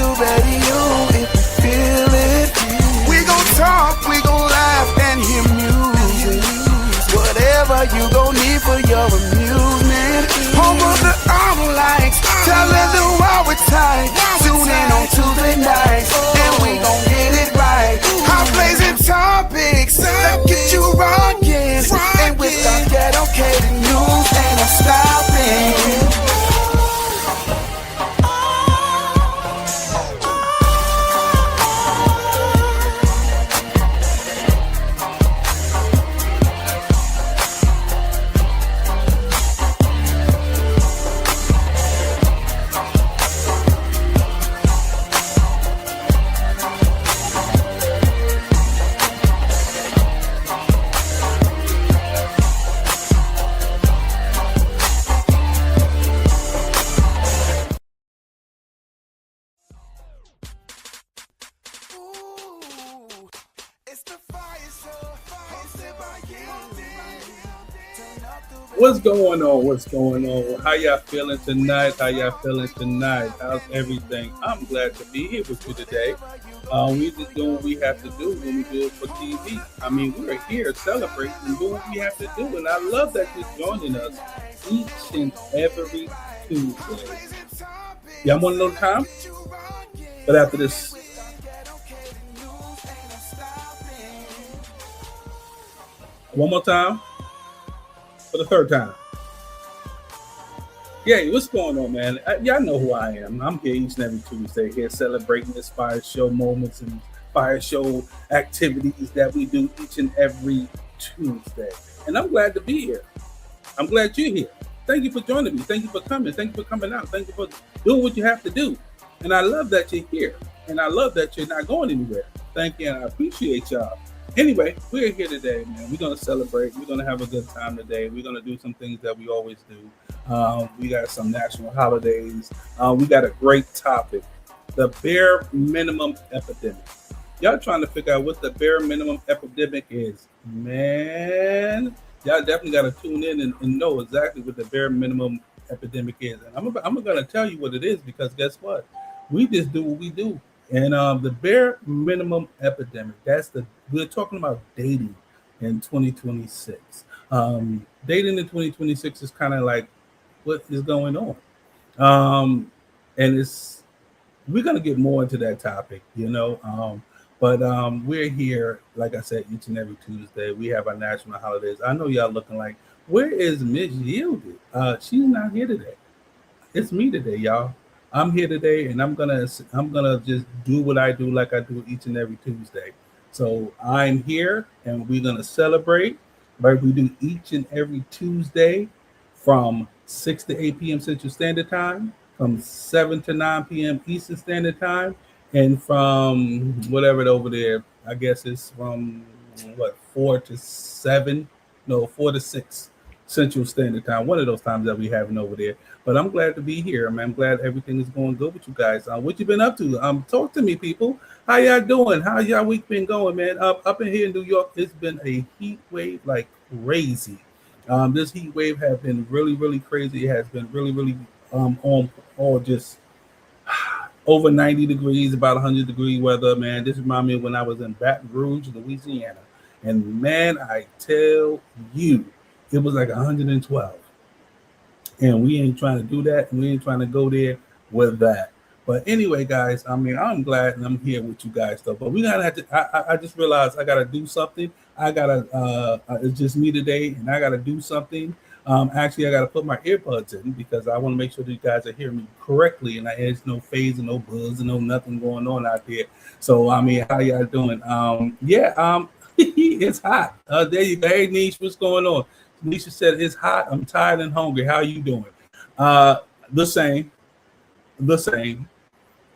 the radio if you feel it. We gon' talk, we gon' laugh and hear music. Whatever you gon' need for your amusement. Home of the auto lights, telling the world we're tight. Tune in on Tuesday nights, and we gon' get it right. Hot blazing topics that get you rockin', and with our ghetto catered news, ain't no stopping. What's going on? What's going on? How y'all feeling tonight? How's everything? I'm glad to be here with you today. We just doing what we have to do when we do it for TV. I mean, we're here celebrating and doing what we have to do. And I love that you're joining us each and every Tuesday. Y'all want to know the time? But after this, one more time. For the third time. Yeah, what's going on, man? Y'all know who I am. I'm here each and every Tuesday here celebrating this fire show moments and fire show activities that we do each and every Tuesday. And I'm glad to be here. I'm glad you're here. Thank you for joining me. Thank you for coming. Thank you for coming out. Thank you for doing what you have to do. And I love that you're here. And I love that you're not going anywhere. Thank you, and I appreciate y'all. Anyway, we're here today, man. We're going to celebrate. We're going to have a good time today. We're going to do some things that we always do. We got some national holidays. We got a great topic, the bare minimum epidemic. Y'all trying to figure out what the bare minimum epidemic is. Man, y'all definitely got to tune in and know exactly what the bare minimum epidemic is. And I'm going to tell you what it is because guess what? We just do what we do. And the bare minimum epidemic, we're talking about dating in 2026. Dating in 2026 is kind of like what is going on. And we're going to get more into that topic, but we're here, like I said, each and every Tuesday. We have our national holidays. I know y'all looking like, where is Miss Yielded? She's not here today. It's me today, y'all. I'm here today, and I'm gonna just do what I do like I do each and every Tuesday. So I'm here, and we're gonna celebrate like we do each and every Tuesday from 6 to 8 p.m. Central Standard Time, from 7 to 9 p.m. Eastern Standard Time, and from whatever over there, I guess it's from 4 to 6 Central Standard Time. One of those times that we having over there. But I'm glad to be here. I'm glad everything is going good with you guys. What you been up to? Talk to me, people. How y'all doing? How y'all week been going, man? Up in here in New York, it's been a heat wave like crazy. This heat wave has been really, really crazy. It has been really, really on just over 90 degrees, about 100 degree weather, man. This reminds me of when I was in Baton Rouge, Louisiana. And man, I tell you, it was like 112. And we ain't trying to do that. And we ain't trying to go there with that. But anyway, guys, I'm glad and I'm here with you guys, though. But we gotta have to, I just realized I got to do something. It's just me today, and I got to do something. Actually, I got to put my earbuds in because I want to make sure that you guys are hearing me correctly. And there's no phase and no buzz and no nothing going on out there. So, how y'all doing? It's hot. There you go. Hey, Niche, what's going on? Nisha said, it's hot. I'm tired and hungry. How you doing? The same.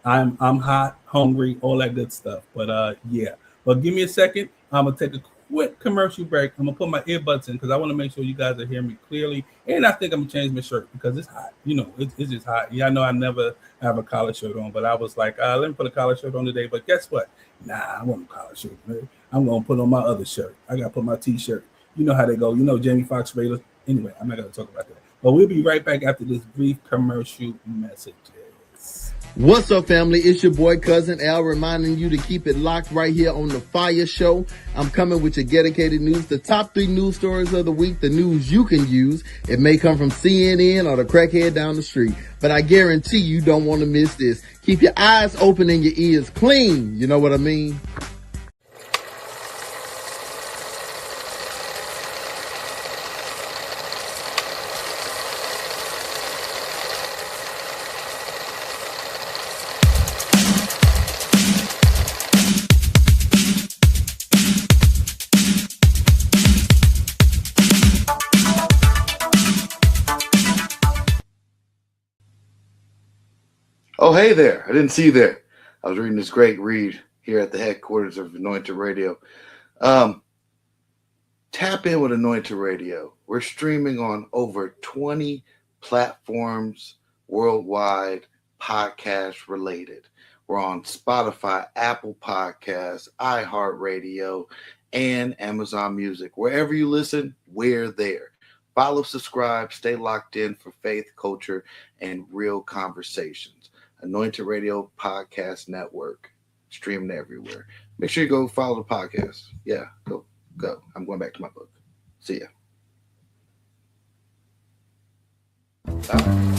I'm hot, hungry, all that good stuff. But yeah. But give me a second. I'm gonna take a quick commercial break. I'm gonna put my earbuds in because I want to make sure you guys are hearing me clearly. And I think I'm gonna change my shirt because it's hot. It's just hot. Yeah, I know I never have a collar shirt on, but I was like, let me put a collar shirt on today. But guess what? Nah, I want a collar shirt, man. I'm gonna put on my other shirt. I gotta put my t-shirt. You know how they go. Jamie Foxx Raiders. Anyway, I'm not going to talk about that. But we'll be right back after this brief commercial messages. What's up, family? It's your boy, Cousin Al, reminding you to keep it locked right here on the FIYAH Show. I'm coming with your dedicated news, the top 3 news stories of the week, the news you can use. It may come from CNN or the crackhead down the street, but I guarantee you don't want to miss this. Keep your eyes open and your ears clean. You know what I mean? Oh, hey there. I didn't see you there. I was reading this great read here at the headquarters of Anointed Radio. Tap in with Anointed Radio. We're streaming on over 20 platforms worldwide, podcast related. We're on Spotify, Apple Podcasts, iHeartRadio, and Amazon Music. Wherever you listen, we're there. Follow, subscribe, stay locked in for faith, culture, and real conversations. Anointed Radio Podcast Network, streaming everywhere. Make sure you go follow the podcast. Yeah, go. I'm going back to my book. See ya. Bye.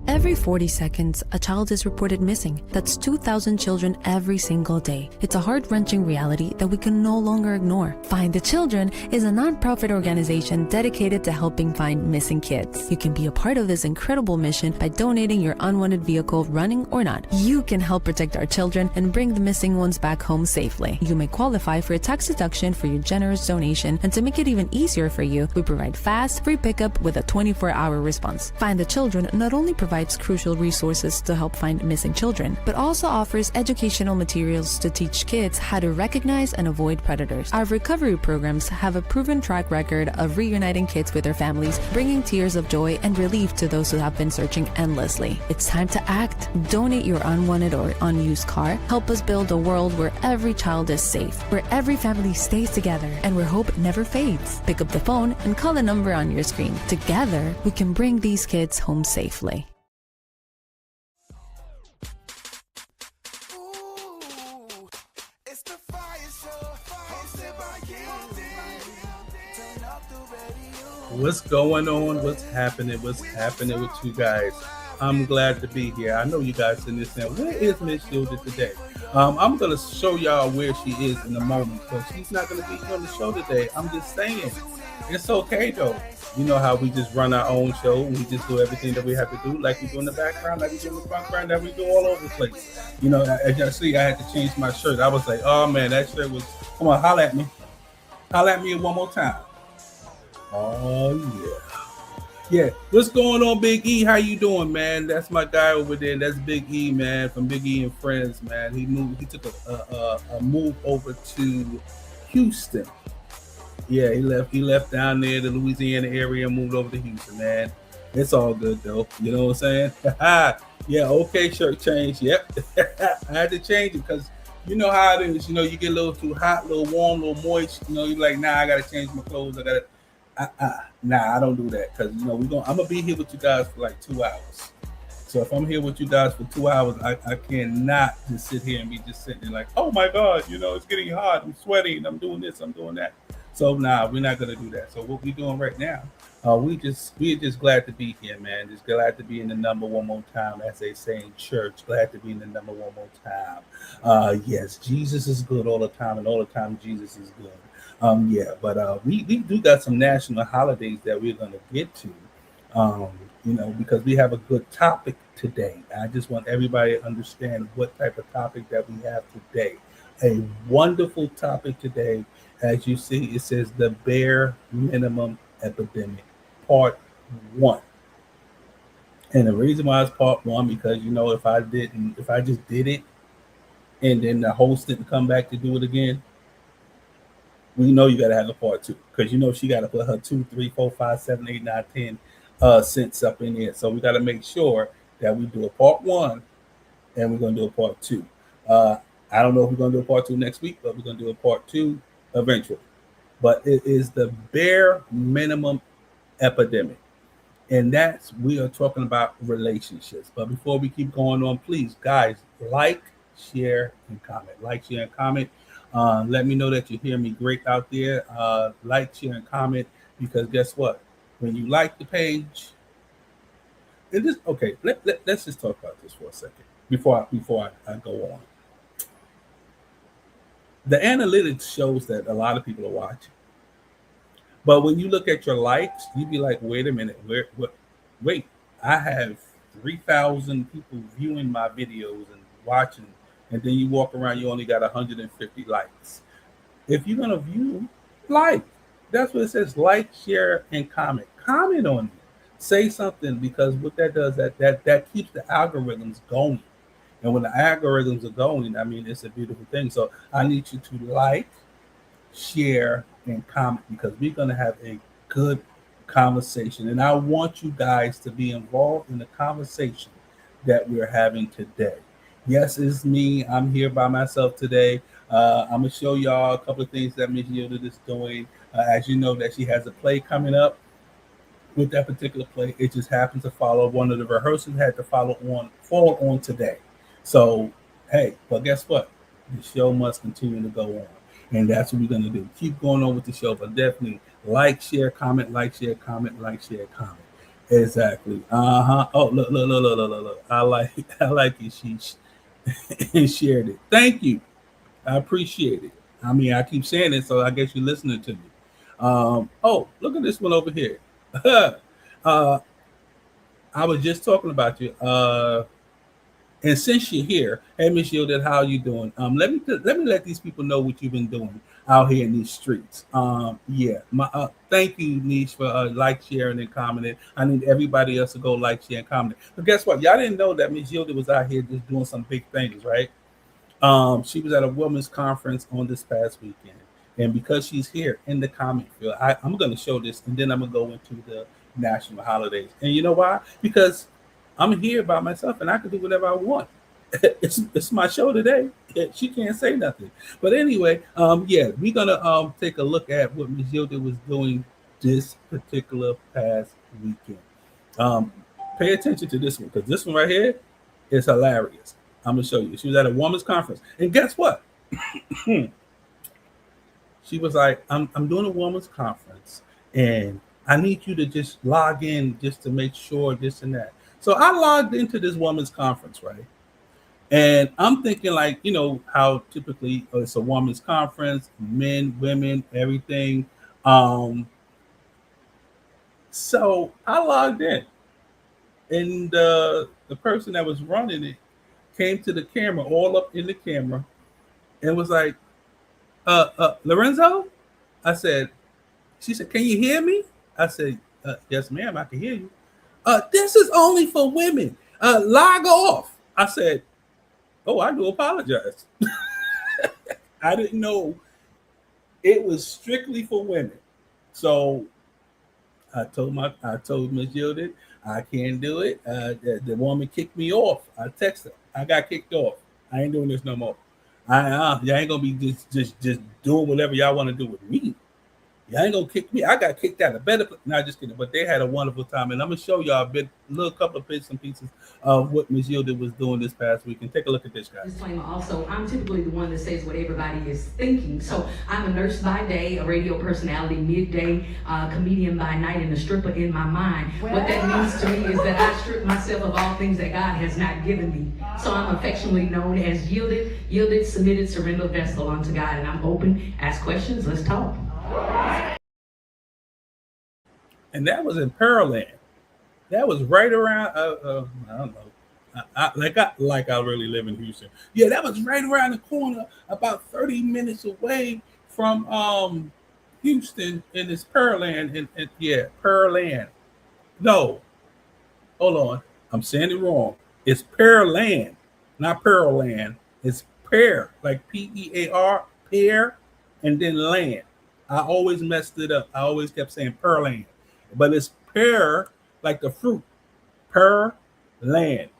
Every 40 seconds, a child is reported missing. That's 2,000 children every single day. It's a heart-wrenching reality that we can no longer ignore. Find the Children is a non-profit organization dedicated to helping find missing kids. You can be a part of this incredible mission by donating your unwanted vehicle, running or not. You can help protect our children and bring the missing ones back home safely. You may qualify for a tax deduction for your generous donation, and to make it even easier for you, we provide fast, free pickup with a 24-hour response. Find the Children not only provides crucial resources to help find missing children, but also offers educational materials to teach kids how to recognize and avoid predators. Our recovery programs have a proven track record of reuniting kids with their families, bringing tears of joy and relief to those who have been searching endlessly. It's time to act. Donate your unwanted or unused car. Help us build a world where every child is safe, where every family stays together, and where hope never fades. Pick up the phone and call the number on your screen. Together, we can bring these kids home safely. What's going on? What's happening? What's happening with you guys? I'm glad to be here. I know you guys in this now. Where is Miss Hilda today? I'm going to show y'all where she is in a moment, but she's not going to be on the show today. I'm just saying. It's okay, though. You know how we just run our own show and we just do everything that we have to do, like we do in the background, like we do in the background, that we do all over the place. You know, as y'all see, I had to change my shirt. I was like, oh, man, that shirt was, come on, holla at me. Holla at me one more time. Oh, yeah. Yeah, what's going on, Big E? How you doing, man? That's my guy over there. That's Big E, man, from Big E and Friends, man. He took a move over to Houston. Yeah, he left down there, the Louisiana area, and moved over to Houston, man. It's all good, though. You know what I'm saying? Yeah, okay, shirt change. Yep. I had to change it because you know how it is. You know, you get a little too hot, a little warm, a little moist. You know, you're like, nah, I got to change my clothes. Nah, I don't do that because, you know, I'm going to be here with you guys for like 2 hours. So if I'm here with you guys for 2 hours, I cannot just sit here and be just sitting there like, oh, my God, you know, it's getting hot. I'm sweating. I'm doing this. I'm doing that. So, nah, we're not going to do that. So what we're doing right now, we're just glad to be here, man. Just glad to be in the number one more time, as they say in church. Glad to be in the number one more time. Yes, Jesus is good all the time, and all the time Jesus is good. We do got some national holidays that we're going to get to, you know, because we have a good topic today. I just want everybody to understand what type of topic that we have today. A wonderful topic today. As you see, it says the bare minimum epidemic, part 1. And the reason why it's part 1, because, you know, if I just did it and then the host didn't come back to do it again, we know you got to have a part 2, because, you know, she got to put her 2, 3, 4, 5, 7, 8, 9, 10 cents up in there. So we got to make sure that we do a part 1 and we're going to do a part 2. I don't know if we're going to do a part 2 next week, but we're going to do a part 2 eventually. But it is the bare minimum epidemic. And we are talking about relationships. But before we keep going on, please, guys, like, share, and comment. Like, share, and comment. Let me know that you hear me great out there. Like, share, and comment, because guess what? When you like the page, let's just talk about this for a second before I go on. The analytics shows that a lot of people are watching. But when you look at your likes, you be like, wait a minute, wait, I have 3,000 people viewing my videos and watching, and then you walk around, you only got 150 likes. If you're gonna view, like. That's what it says, like, share, and comment. Comment on it. Say something, because what that does, that keeps the algorithms going. And when the algorithms are going, I mean, it's a beautiful thing. So I need you to like, share, and comment, because we're going to have a good conversation. And I want you guys to be involved in the conversation that we're having today. Yes, it's me. I'm here by myself today. I'm going to show y'all a couple of things that Miss Yilda is doing. As you know, that she has a play coming up. With that particular play, it just happens to follow one of the rehearsals had to fall on today. So, hey, but guess what? The show must continue to go on. And that's what we're going to do. Keep going on with the show, but definitely like, share, comment, like, share, comment, like, share, comment. Exactly. Oh, look. I like it. She shared it. Thank you. I appreciate it. I mean, I keep saying it, so I guess you're listening to me. Oh, look at this one over here. I was just talking about you. And since you're here, hey, Miss Yilda, how are you doing? Let me let these people know what you've been doing out here in these streets. Thank you, Niche, for like, sharing, and commenting. I need everybody else to go like, share, and comment. But guess what? Y'all didn't know that Miss Yilda was out here just doing some big things, right? She was at a women's conference on this past weekend. And because she's here in the comment field, I'm going to show this, and then I'm going to go into the national holidays. And you know why? Because I'm here by myself, and I can do whatever I want. It's my show today. She can't say nothing. But anyway, we're going to take a look at what Ms. Yilda was doing this particular past weekend. Pay attention to this one, because this one right here is hilarious. I'm going to show you. She was at a women's conference. And guess what? She was like, I'm doing a women's conference, and I need you to just log in just to make sure this and that. So I logged into this women's conference, right? And I'm thinking, like, you know, how typically it's a women's conference, men, women, everything. So I logged in, and the person that was running it came to the camera, all up in the camera, and was like, Lorenzo? She said, can you hear me? I said, yes, ma'am, I can hear you. This is only for women. Log off. I said, oh, I do apologize. I didn't know it was strictly for women. So I told Miss Yilda, I can't do it. The woman kicked me off. I texted her. I got kicked off. I ain't doing this no more. Y'all ain't gonna be just doing whatever y'all want to do with me. Y'all ain't gonna kick me. I got kicked out of better. Not just kidding, but they had a wonderful time, and I'm gonna show y'all a little couple of bits and pieces of what Ms. Yilda was doing this past week. And take a look at this, guys. Disclaimer also, I'm typically the one that says what everybody is thinking. So I'm a nurse by day, a radio personality midday, comedian by night, and a stripper in my mind. What that means to me is that I strip myself of all things that God has not given me. So I'm affectionately known as yielded, submitted, surrendered vessel unto God, and I'm open. Ask questions. Let's talk. And that was in Pearland. That was right around. I don't know. I really live in Houston. Yeah, that was right around the corner, about 30 minutes away from Houston, and it's Pearland. And Pearland. No, hold on. I'm saying it wrong. It's Pearland, not Pearland. It's Pear, like Pear, pear, and then land. I always messed it up. I always kept saying Pearland, but it's pear, like the fruit. Pearland.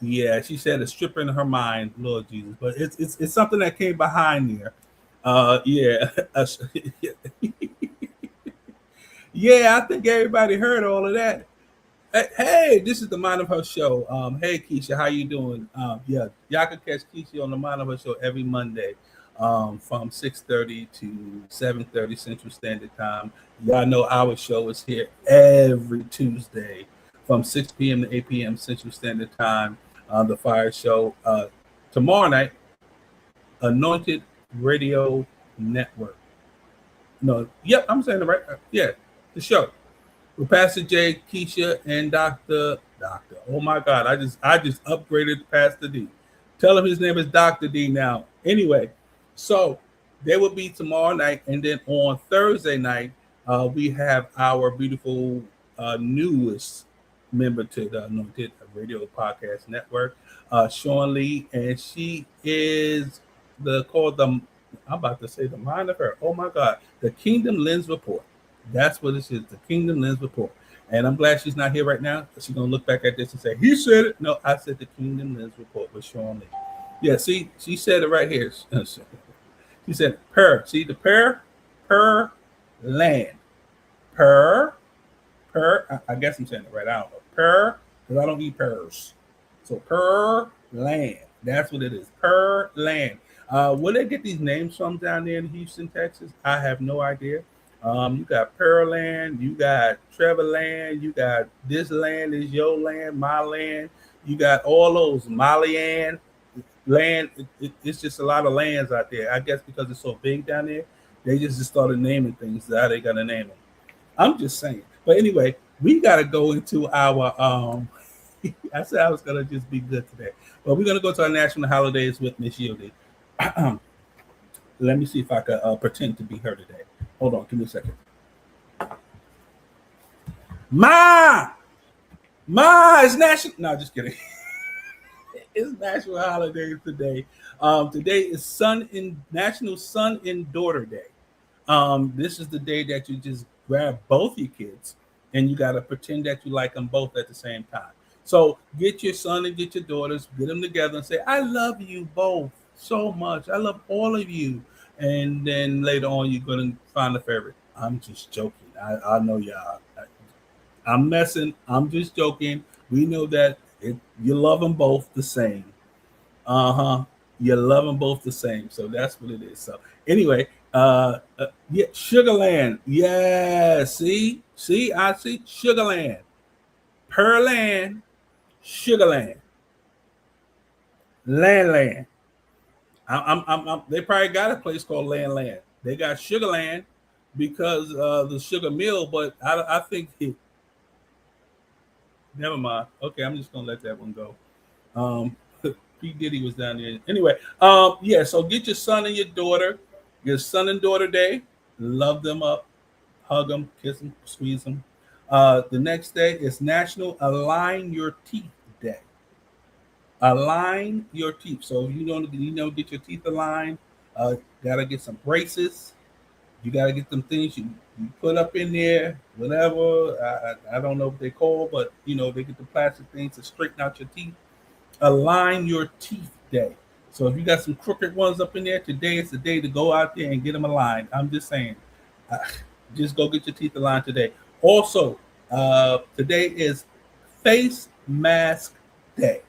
Yeah, she said a stripper in her mind, Lord Jesus. But it's something that came behind there. Yeah. Yeah, I think everybody heard all of that. Hey, this is the Mind of Her show. Hey Keisha, how you doing? Yeah, y'all can catch Keisha on the Mind of Her show every Monday, from 6:30 to 7:30 Central Standard Time. Y'all know our show is here every Tuesday from 6 p.m. to 8 p.m. Central Standard Time. The Fire Show. Tomorrow night, Anointed Radio Network. No, yep, I'm saying it right. Yeah, the show with Pastor J, Keisha, and Doctor. Oh my God, I just upgraded Pastor D. Tell him his name is Dr. D now. Anyway, so they will be tomorrow night, and then on Thursday night, we have our beautiful newest member to the Anointed Radio Podcast Network, Sean Lee, and she is called the, I'm about to say the Mind of Her. Oh my God, the Kingdom Lens Report. That's what this is, the Kingdom Lens Report. And I'm glad she's not here right now. She's going to look back at this and say, he said it. No, I said the Kingdom Lens Report with Sean Lee. Yeah, see, she said it right here. She said, per. See, the per land. Per, I guess I'm saying it right. I don't know. Per, because I don't eat pears. So per land. That's what it is. Per land. Where they get these names from down there in Houston, Texas? I have no idea. You got Pearland, you got Trevor Land, you got this land is your land, my land. You got all those Malian land. It's just a lot of lands out there. I guess because it's so big down there, they just started naming things. How they gonna name them? I'm just saying. But anyway, we gotta go into our. I said I was gonna just be good today, but we're gonna go to our national holidays with Miss Yieldy. Let me see if I can pretend to be her today. Hold on, give me a second. Ma, it's national. No, just kidding. It's national holidays today. Today is National Son and Daughter Day. This is the day that you just grab both your kids and you got to pretend that you like them both at the same time. So get your son and get your daughters, get them together and say, I love you both so much. I love all of you. And then later on, you're going to find a favorite. I'm just joking. I know y'all. I'm messing. I'm just joking. We know that you love them both the same. You love them both the same. So that's what it is. So anyway, yeah, Sugarland. Yeah, see, I see Sugarland. Pearland, Sugarland. Land. They probably got a place called Land. They got Sugarland because the sugar mill, but I think never mind. Okay, I'm just gonna let that one go. P. Diddy was down there. Anyway, yeah, so get your son and your daughter, your son and daughter day. Love them up, hug them, kiss them, squeeze them. The next day is National Align Your Teeth Day. Align your teeth. So if you don't, get your teeth aligned. Gotta get some braces. You gotta get them things you put up in there, whatever. I don't know what they call, but they get the plastic things to straighten out your teeth. Align your teeth day. So if you got some crooked ones up in there, today is the day to go out there and get them aligned. I'm just saying, just go get your teeth aligned today. Also, today is Face Mask Day.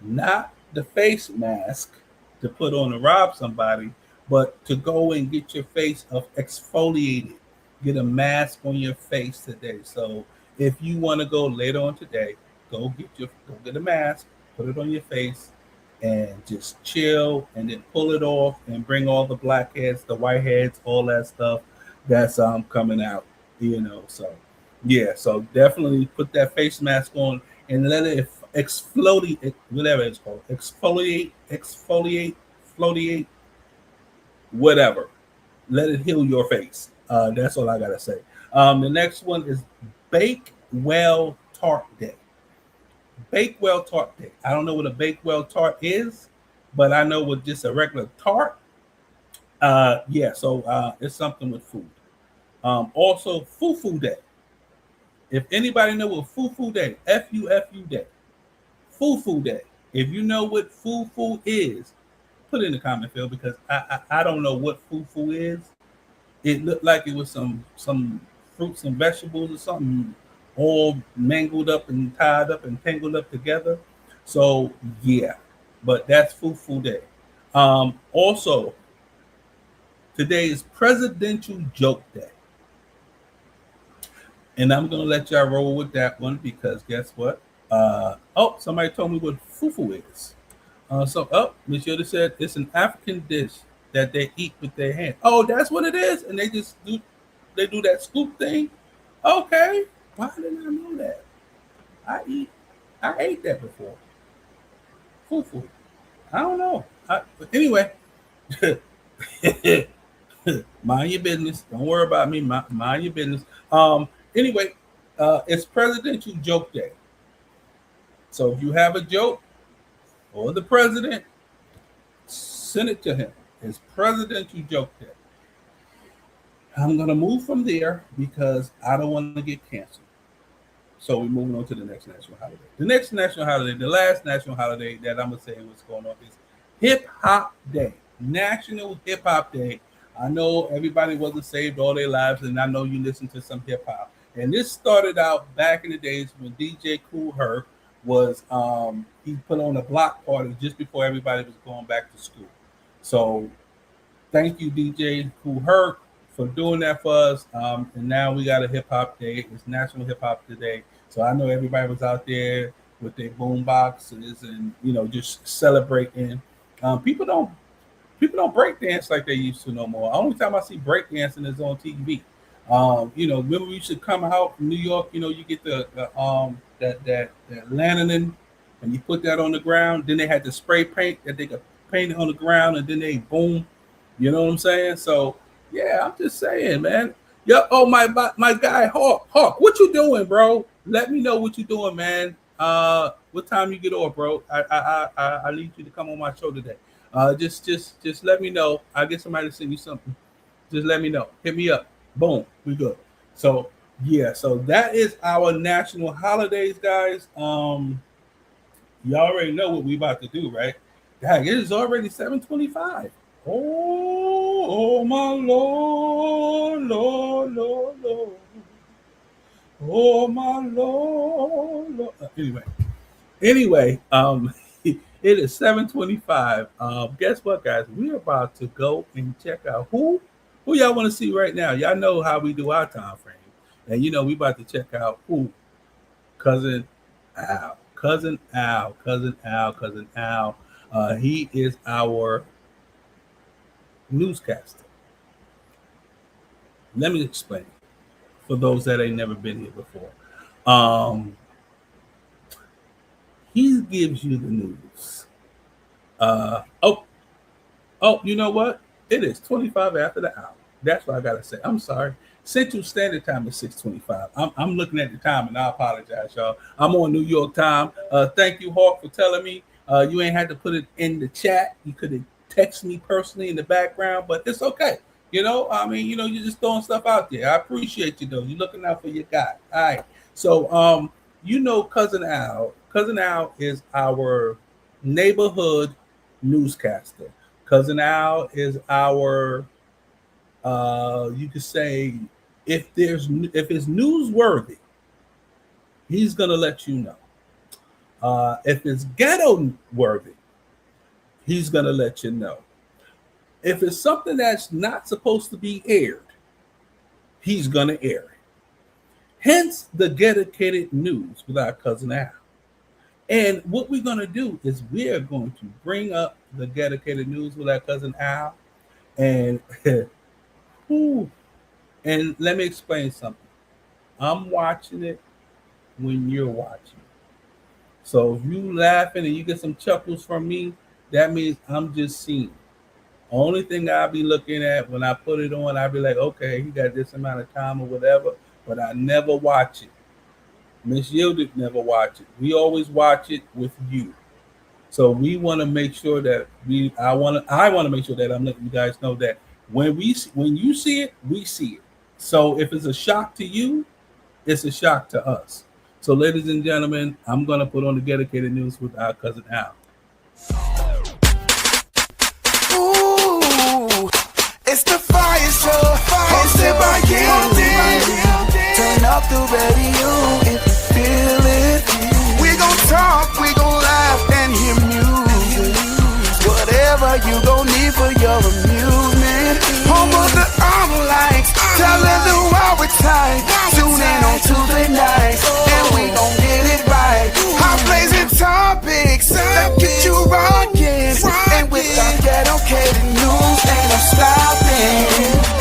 Not the face mask to put on to rob somebody, but to go and get your face exfoliated. Get a mask on your face today. So if you want to go later on today, go get a mask, put it on your face, and just chill, and then pull it off and bring all the blackheads, the whiteheads, all that stuff that's coming out. So yeah, so definitely put that face mask on and let it exfoliate, whatever it's called, exfoliate, whatever. Let it heal your face. That's all I gotta say. The next one is Bakewell Tart Day. Bakewell Tart Day. I don't know what a Bakewell tart is, but I know what just a regular tart. Yeah, so it's something with food. Also, Fufu Day. If anybody know what Fufu Day, Fufu Day. Fufu Day. If you know what fufu is, put it in the comment field because I don't know what fufu is. It looked like it was some fruits and vegetables or something all mangled up and tied up and tangled up together. So yeah, but that's Fufu Day. Also, today is Presidential Joke Day. And I'm gonna let y'all roll with that one because guess what? Somebody told me what fufu is. Miss Yoda said it's an African dish that they eat with their hand. Oh, that's what it is, and they do that scoop thing. Okay, why didn't I know that? I ate that before. Fufu. I don't know. But anyway, mind your business. Don't worry about me. Mind your business. Anyway, it's Presidential Joke Day. So if you have a joke for the president, send it to him. It's Presidential Joke Day. I'm going to move from there because I don't want to get canceled. So we're moving on to the next national holiday. The next national holiday, the last national holiday that I'm going to say what's going on is Hip Hop Day. National Hip Hop Day. I know everybody wasn't saved all their lives, and I know you listen to some hip hop. And this started out back in the days when DJ Kool Herc was, he put on a block party just before everybody was going back to school. So thank you, DJ Kool Herc, for doing that for us. And now we got a hip hop day. It's National Hip Hop Day. So I know everybody was out there with their boom boxes and just celebrating. People don't break dance like they used to no more. Only time I see break dancing is on TV. Remember we used to come out from New York. You get the that lanolin, and you put that on the ground. Then they had the spray paint that they could paint it on the ground, and then they boom. You know what I'm saying? So yeah, I'm just saying, man. My guy Hawk, what you doing, bro? Let me know what you doing, man. What time you get off, bro? I need you to come on my show today. Just let me know. I'll get somebody to send you something. Just let me know. Hit me up. Boom, we good. So yeah, so that is our national holidays, guys. You already know what we about to do, right? Dang, it is already 7:25. Oh my Lord, Lord, Lord, Lord. Oh my Lord. Anyway, it is 7:25. Guess what, guys? We're about to go and check out who y'all want to see right now. Y'all know how we do our time frame. And we about to check out who? Cousin Al. He is our newscaster. Let me explain for those that ain't never been here before. He gives you the news. You know what? It is 25 after the hour. That's what I gotta say. I'm sorry. Central Standard Time is 6:25. I'm looking at the time and I apologize, y'all. I'm on New York time. Thank you, Hawk, for telling me. You ain't had to put it in the chat. You could have texted me personally in the background, but it's okay. You're just throwing stuff out there. I appreciate you though. You're looking out for your guy. All right. So Cousin Al. Cousin Al is our neighborhood newscaster. Cousin Al is our you could say if it's newsworthy, he's gonna let you know. If it's ghetto worthy, he's gonna let you know. If it's something that's not supposed to be aired, he's gonna air it. Hence the dedicated news with our Cousin Al. And what we're gonna do is we're going to bring up the dedicated news with our Cousin Al, and and let me explain something. I'm watching it when you're watching. So if you laughing and you get some chuckles from me, that means I'm just seeing. Only thing I'll be looking at when I put it on, I'll be like, okay, he got this amount of time or whatever, but I never watch it. Miss Yildiz never watch it. We always watch it with you. So we want to make sure that I want to make sure that I'm letting you guys know that when you see it, we see it. So if it's a shock to you, it's a shock to us. So, ladies and gentlemen, I'm going to put on the dedicated news with our cousin Al. Ooh, it's the Fire Show, hosted by you. Turn up the radio if you feel it. We gon' talk, we gon' laugh and hear music. Whatever you gon' need for your amusement. Home of the armor lights, telling the world we're tight. Tune in on Tuesday nights, and we gon' get it right. Hot blazing topics that get you rockin'. And with our dedicated news, ain't no stopping.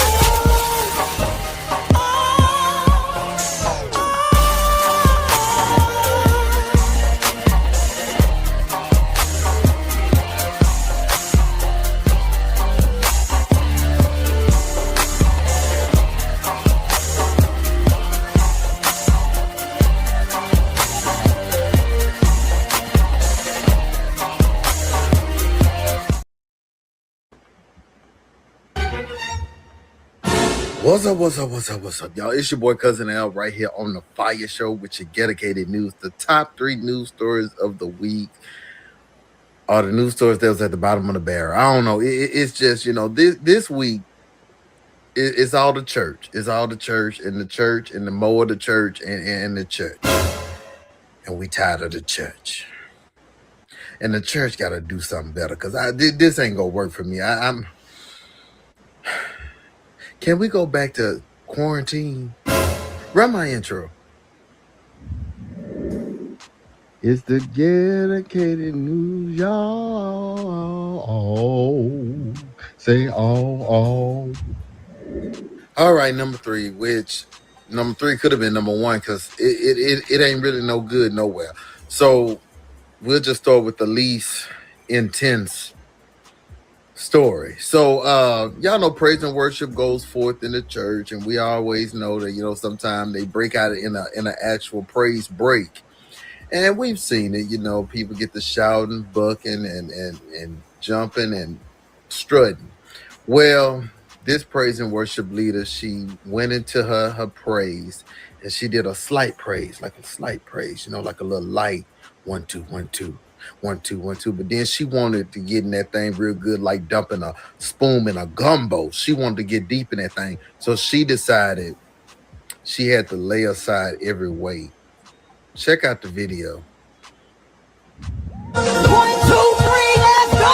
What's up, y'all? It's your boy Cousin Al right here on the FIYAH Show with your dedicated news. The top 3 news stories of the week are the news stories that was at the bottom of the barrel. I don't know. It's just, this week, it's all the church. It's all the church and the more of the church and the church. And we tired of the church. And the church got to do something better because this ain't going to work for me. I'm... Can we go back to quarantine? Run my intro. It's the dedicated news, y'all. Say all. All right, number 3, which number 3 could have been number 1 because it ain't really no good nowhere. So we'll just start with the least intense story. So y'all know praise and worship goes forth in the church, and we always know that sometimes they break out in an actual praise break, and we've seen it. People get to shouting, bucking, and jumping and strutting. Well, this praise and worship leader, she went into her praise, and she did a slight praise, like a little light 1 2 1 2 1 2 1 2. But then she wanted to get in that thing real good, like dumping a spoon in a gumbo. She wanted to get deep in that thing, so she decided she had to lay aside every weight. Check out the video. 1 2 3, let's go.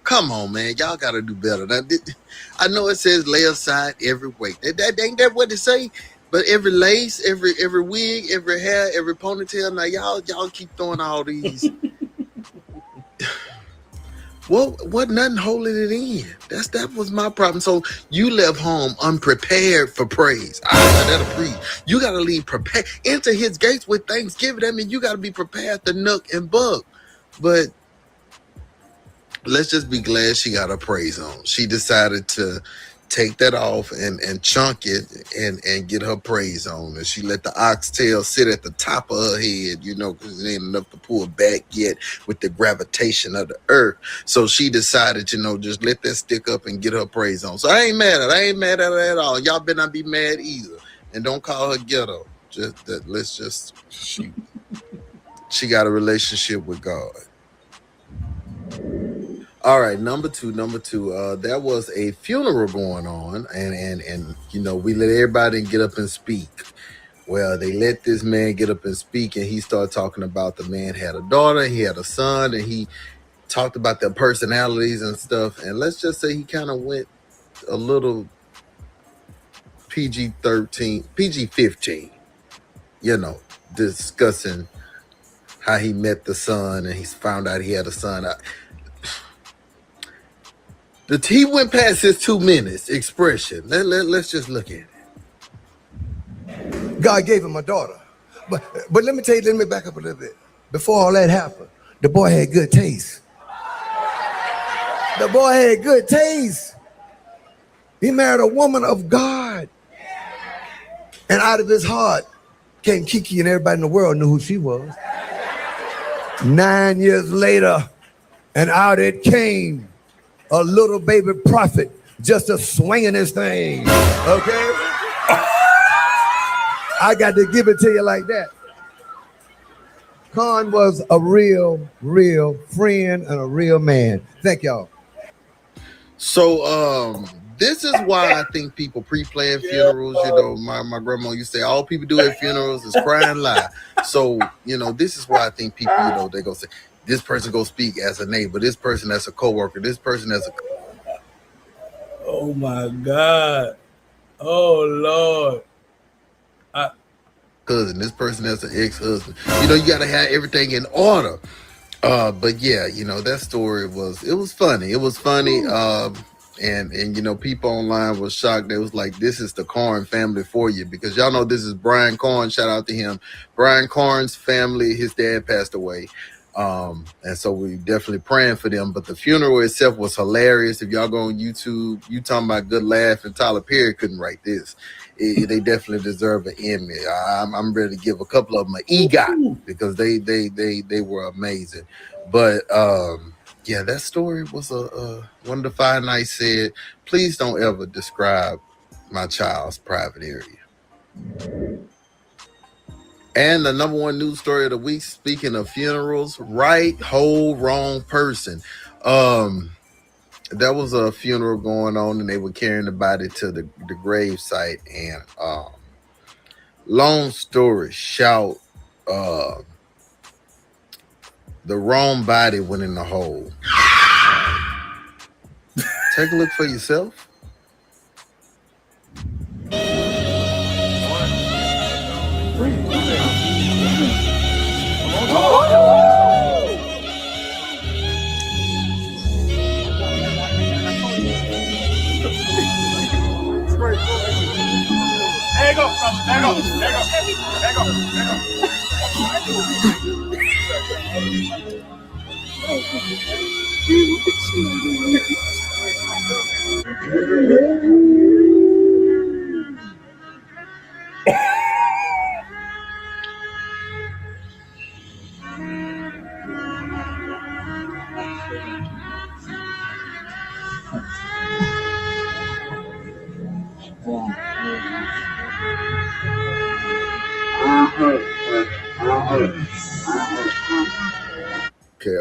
Come on, man. Y'all got to do better. Now, I know it says lay aside every weight. That ain't that what it say? But every lace, every wig, every hair, every ponytail. Now, y'all keep throwing all these. What nothing holding it in? That was my problem. So you left home unprepared for praise. That'll preach. You got to leave prepared. Enter his gates with thanksgiving. I mean, you got to be prepared to nook and buck. But let's just be glad she got her praise on. She decided to take that off and chunk it and get her praise on. And she let the oxtail sit at the top of her head, because it ain't enough to pull back yet with the gravitation of the earth. So she decided, just let that stick up and get her praise on. So I ain't mad at her at all. Y'all better not be mad either. And don't call her ghetto. Just that she got a relationship with God. All right, number two. There was a funeral going on, and we let everybody get up and speak. Well, they let this man get up and speak, and he started talking about the man had a daughter, he had a son, and he talked about their personalities and stuff. And let's just say he kind of went a little PG-15, discussing how he met the son, and he found out he had a son. He went past his 2 minutes expression. Let's just look at it. God gave him a daughter. But let me back up a little bit. Before all that happened, the boy had good taste. The boy had good taste. He married a woman of God. And out of his heart came Kiki, and everybody in the world knew who she was. 9 years later, and out it came a little baby prophet, just a swinging this thing, okay? I got to give it to you like that. Con was a real friend and a real man. Thank y'all. So this is why I think people pre-plan funerals. You know, my grandma used to say all people do at funerals is cry and lie. So, you know, this is why I think people, you know, they go say, this person go speak as a neighbor, this person as a coworker, this person as a Oh my God. Oh Lord. cousin, this person as an ex-husband. You know, you gotta have everything in order. But yeah, you know, that story was funny. It was funny. And you know, people online was shocked. They was like, this is the Corn family for you, because y'all know this is Brian Corn. Shout out to him. Brian Corn's family, his dad passed away. And so we definitely praying for them. But the funeral itself was hilarious. If y'all go on YouTube, you talking about good laugh, and Tyler Perry couldn't write this. They definitely deserve an Emmy. I'm ready to give a couple of them an EGOT because they were amazing. But yeah, that story was one of the Five Nights said, please don't ever describe my child's private area. And the number one news story of the week, speaking of funerals, right, whole, wrong person. There was a funeral going on, and they were carrying the body to the grave site. And long story short, the wrong body went in the hole. Take a look for yourself. There you go.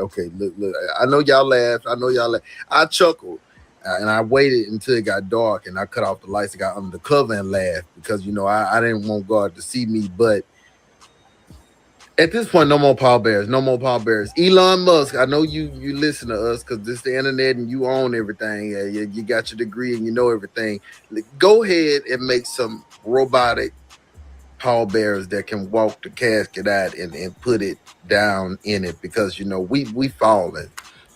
Okay. Look. I know y'all laughed. I chuckled, and I waited until it got dark, and I cut off the lights and got under the cover and laughed because, you know, I didn't want God to see me. But at this point, no more pallbearers. Elon Musk, I know you listen to us because this is the internet and you own everything. You got your degree and you know everything. Go ahead and make some robotic pallbearers that can walk the casket out and put it down in it, because, you know, we falling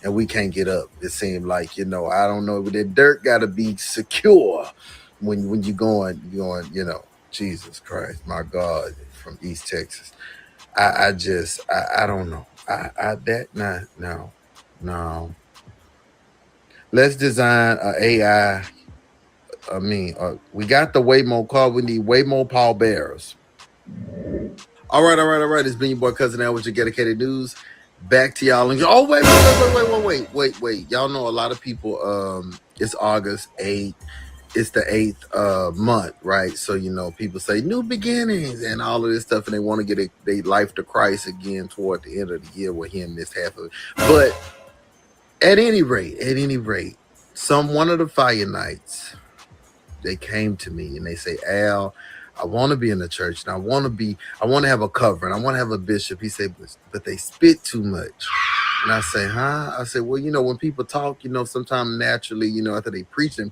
and we can't get up. It seemed like, you know, I don't know, but the dirt got to be secure when you going, you know, Jesus Christ, my God, from East Texas. I don't know. No. Let's design an AI. We got the Waymo car. We need way more pallbearers. All right. It's been your boy Cousin Al with your dedicated news. Back to y'all. Oh, wait. Y'all know a lot of people. It's August 8th. It's the 8th month, right? So, you know, people say new beginnings and all of this stuff, and they want to get their life to Christ again toward the end of the year. We're hearing this half of it. But at any rate, one of the fire nights, they came to me and they say, Al, I want to be in the church and I want to have a covering. I want to have a bishop. He said, but they spit too much. And I say, huh? I said, well, you know, when people talk, you know, sometimes naturally, you know, after they preaching,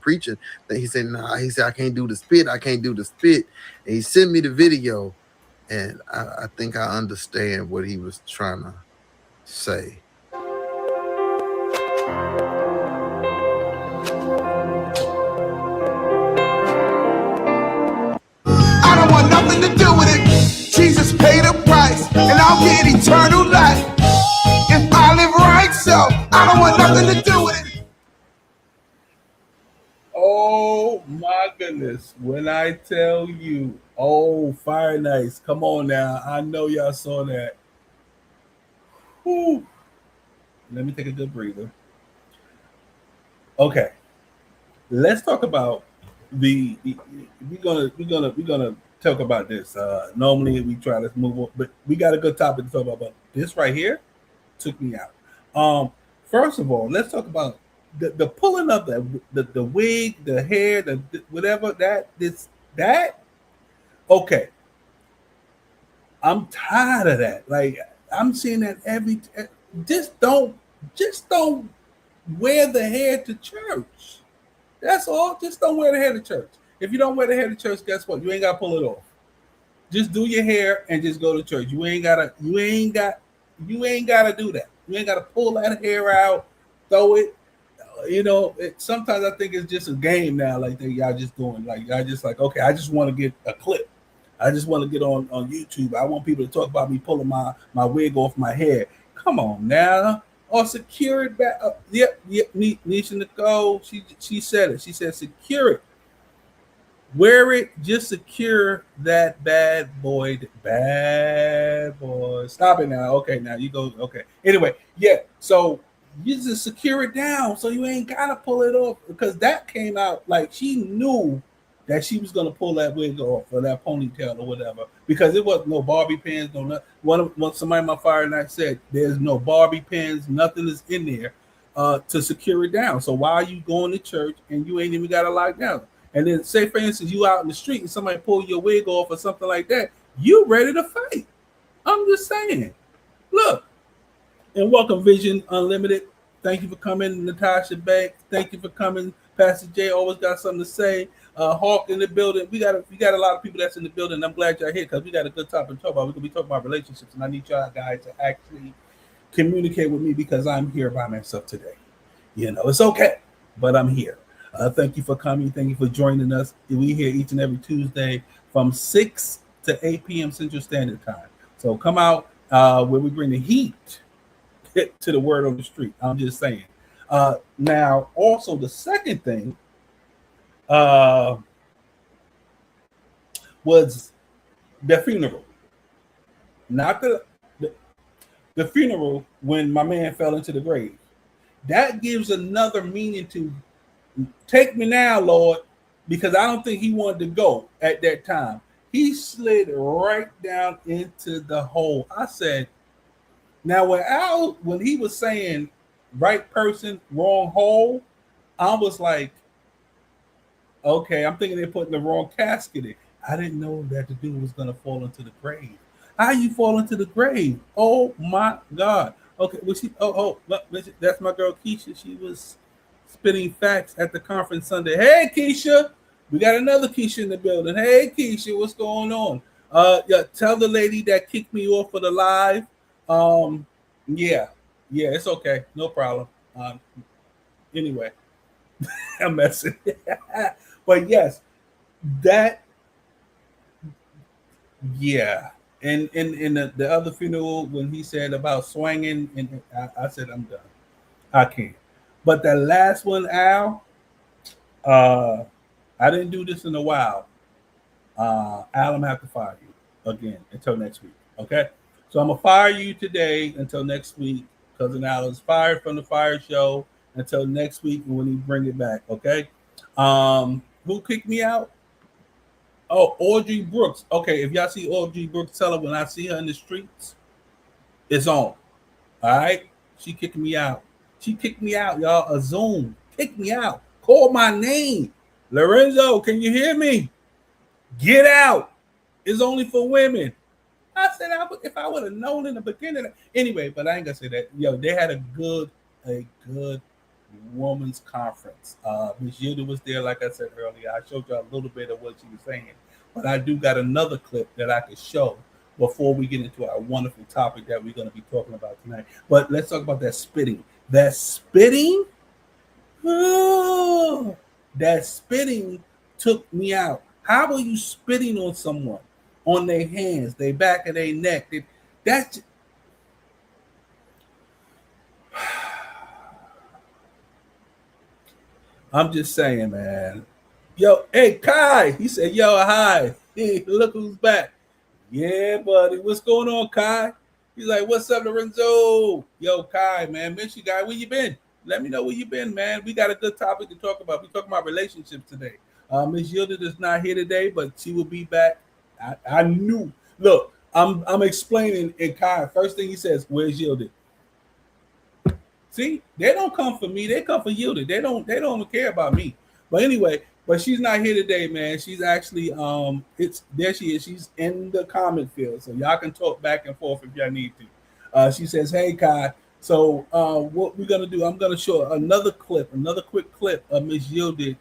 then he said, nah, he said, I can't do the spit. And he sent me the video, and I think I understand what he was trying to say. I don't want nothing to do with it. Jesus paid a price, and I'll get eternal life if I live right. So I don't want nothing to do with it. Oh my goodness. goodness. When I tell you, oh, Fire Nights, come on now. I know y'all saw that. Whew. Let me take a good breather. Okay. Let's talk about we're gonna talk about this. Normally we try to move on, but we got a good topic to talk about. But this right here took me out. First of all, let's talk about the pulling of the wig, the hair, the whatever that. Okay, I'm tired of that. Like I'm seeing that every. Just don't wear the hair to church. That's all. Just don't wear the hair to church. If you don't wear the hair to church, guess what? You ain't got to pull it off. Just do your hair and just go to church. You ain't gotta do that. You ain't gotta pull that hair out, throw it. Sometimes I think it's just a game now. Like y'all just doing. Like y'all just like, okay, I just want to get a clip. I just want to get on YouTube. I want people to talk about me pulling my wig off my hair. Come on now. Or secure it back up. Yep. Nisha Nicole, she said it. She said secure it. Wear it, just secure that bad boy. Stop it now. Okay, now you go. Okay. Anyway, yeah. So you just secure it down so you ain't gotta pull it off because that came out like she knew that she was gonna pull that wig off or that ponytail or whatever because it wasn't no Barbie pins, no nothing. One somebody in my Fire Night said there's no Barbie pins, nothing is in there to secure it down. So why are you going to church and you ain't even got to lock down? And then say for instance you out in the street and somebody pull your wig off or something like that, you ready to fight. I'm just saying. Look, and welcome Vision Unlimited. Thank you for coming, Natasha Banks. Thank you for coming, Pastor J. Always got something to say. Hawk in the building. We got a lot of people that's in the building. I'm glad y'all here because we got a good topic to talk about. We're gonna be talking about relationships, and I need y'all guys to actually communicate with me because I'm here by myself today. It's okay, but I'm here. Thank you for coming. Thank you for joining us. We here each and every Tuesday from 6 to 8 p.m. Central Standard Time. So come out where we bring the heat to the word on the street. I'm just saying. Now, also the second thing was the funeral. Not the funeral when my man fell into the grave. That gives another meaning to take me now, Lord, because I don't think he wanted to go at that time. He slid right down into the hole. I said, now when he was saying right person, wrong hole, I was like, okay, I'm thinking they're putting the wrong casket in. I didn't know that the dude was going to fall into the grave. How you fall into the grave? Oh my God. Okay, well, that's my girl Keisha. She was spitting facts at the conference Sunday. Hey, Keisha, we got another Keisha in the building. Hey, Keisha, what's going on? Yeah, tell the lady that kicked me off of the live. Yeah, it's okay, no problem. Anyway, I'm messing. But yes, that. Yeah. And in the other funeral, when he said about swinging, and I said, I'm done. I can't. But the last one, Al, I didn't do this in a while. Al, I'm going to have to fire you again until next week. Okay? So I'm going to fire you today until next week. Cousin Al is fired from the fire show until next week when he bring it back. Okay? Who kicked me out? Oh, Audrey Brooks. Okay, if y'all see Audrey Brooks, tell her when I see her in the streets, it's on. All right? She kicked me out. She kicked me out, y'all. A Zoom. Kicked me out. Call my name. Lorenzo, can you hear me? Get out. It's only for women. I said if I would have known in the beginning. Anyway, but I ain't gonna say that. Yo, they had a good woman's conference. Miss Yoda was there, like I said earlier. I showed you a little bit of what she was saying, but I do got another clip that I could show before we get into our wonderful topic that we're going to be talking about tonight. But let's talk about that spitting. That spitting, that spitting took me out. How are you spitting on someone, on their hands, their back of their neck? That's I'm just saying, man. Yo, hey, Kai. He said, yo, hi. Hey, look who's back. Yeah, buddy. What's going on, Kai? He's like, what's up, Lorenzo? Yo, Kai, man. Miss you, guy. Where you been? Let me know where you been, man. We got a good topic to talk about. We're talking about relationships today. Miss Yilda is not here today, but she will be back. I knew. Look, I'm explaining, and Kai, first thing he says, where's Yilda? See, they don't come for me. They come for Yilda. They don't care about me. But anyway, but she's not here today, man. She's actually it's there she is. She's in the comment field. So y'all can talk back and forth if y'all need to. She says, hey Kai. So what we're gonna do, I'm gonna show another quick clip of Miss Yilda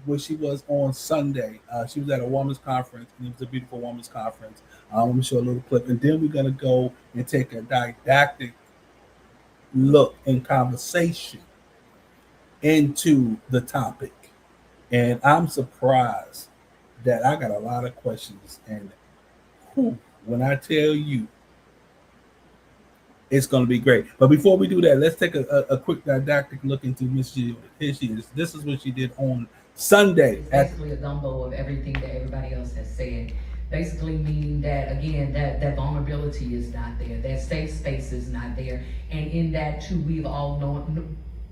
where she was on Sunday. She was at a women's conference, and it was a beautiful women's conference. I'm gonna show a little clip, and then we're gonna go and take a didactic look and conversation into the topic. And I'm surprised that I got a lot of questions. And when I tell you, it's going to be great. But before we do that, let's take a quick didactic look into Miss Yilda. Here she is. This is what she did on Sunday. It's basically a gumbo of everything that everybody else has said. Basically meaning that, again, that vulnerability is not there, that safe space is not there. And in that, too, we've all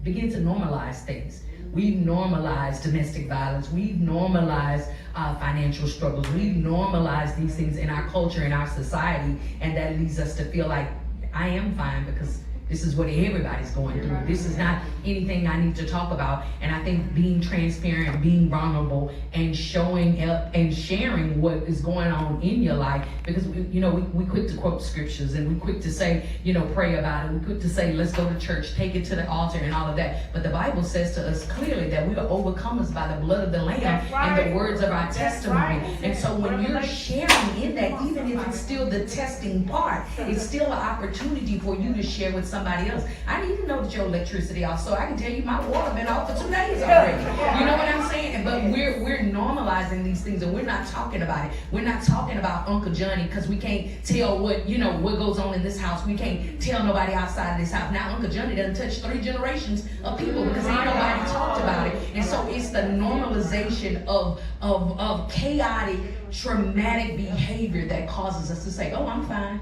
begin to normalize things. We've normalized domestic violence. We've normalized financial struggles. We've normalized these things in our culture, in our society, and that leads us to feel like I am fine because this is what everybody's going through. This is not anything I need to talk about. And I think being transparent, being vulnerable, and showing up and sharing what is going on in your life, because we quick to quote scriptures, and we quick to say, pray about it. We quick to say, let's go to church, take it to the altar and all of that. But the Bible says to us clearly that we are overcomers by the blood of the Lamb and the words of our testimony. And so when you're sharing in that, even if it's still the testing part, it's still an opportunity for you to share with somebody else. I didn't even know that your electricity off, so I can tell you my water been off for 2 days already. You know what I'm saying? But we're normalizing these things, and we're not talking about it. We're not talking about Uncle Johnny because we can't tell what goes on in this house. We can't tell nobody outside of this house. Now Uncle Johnny doesn't touch 3 generations of people because ain't nobody talked about it. And so it's the normalization of chaotic, traumatic behavior that causes us to say, oh, I'm fine.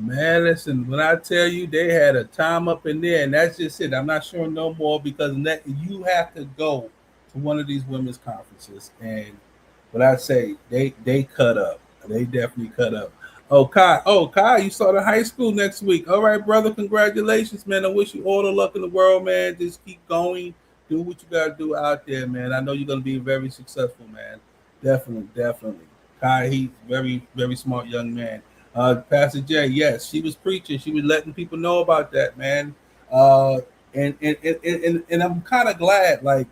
Man, listen, when I tell you they had a time up in there, and that's just it. I'm not sure no more because you have to go to one of these women's conferences. And what I say, they cut up. They definitely cut up. Oh, Kai, you started high school next week. All right, brother, congratulations, man. I wish you all the luck in the world, man. Just keep going. Do what you got to do out there, man. I know you're going to be very successful, man. Definitely. Kai, he's very, very smart young man. Pastor Jay, yes, she was preaching. She was letting people know about that, man. And I'm kind of glad,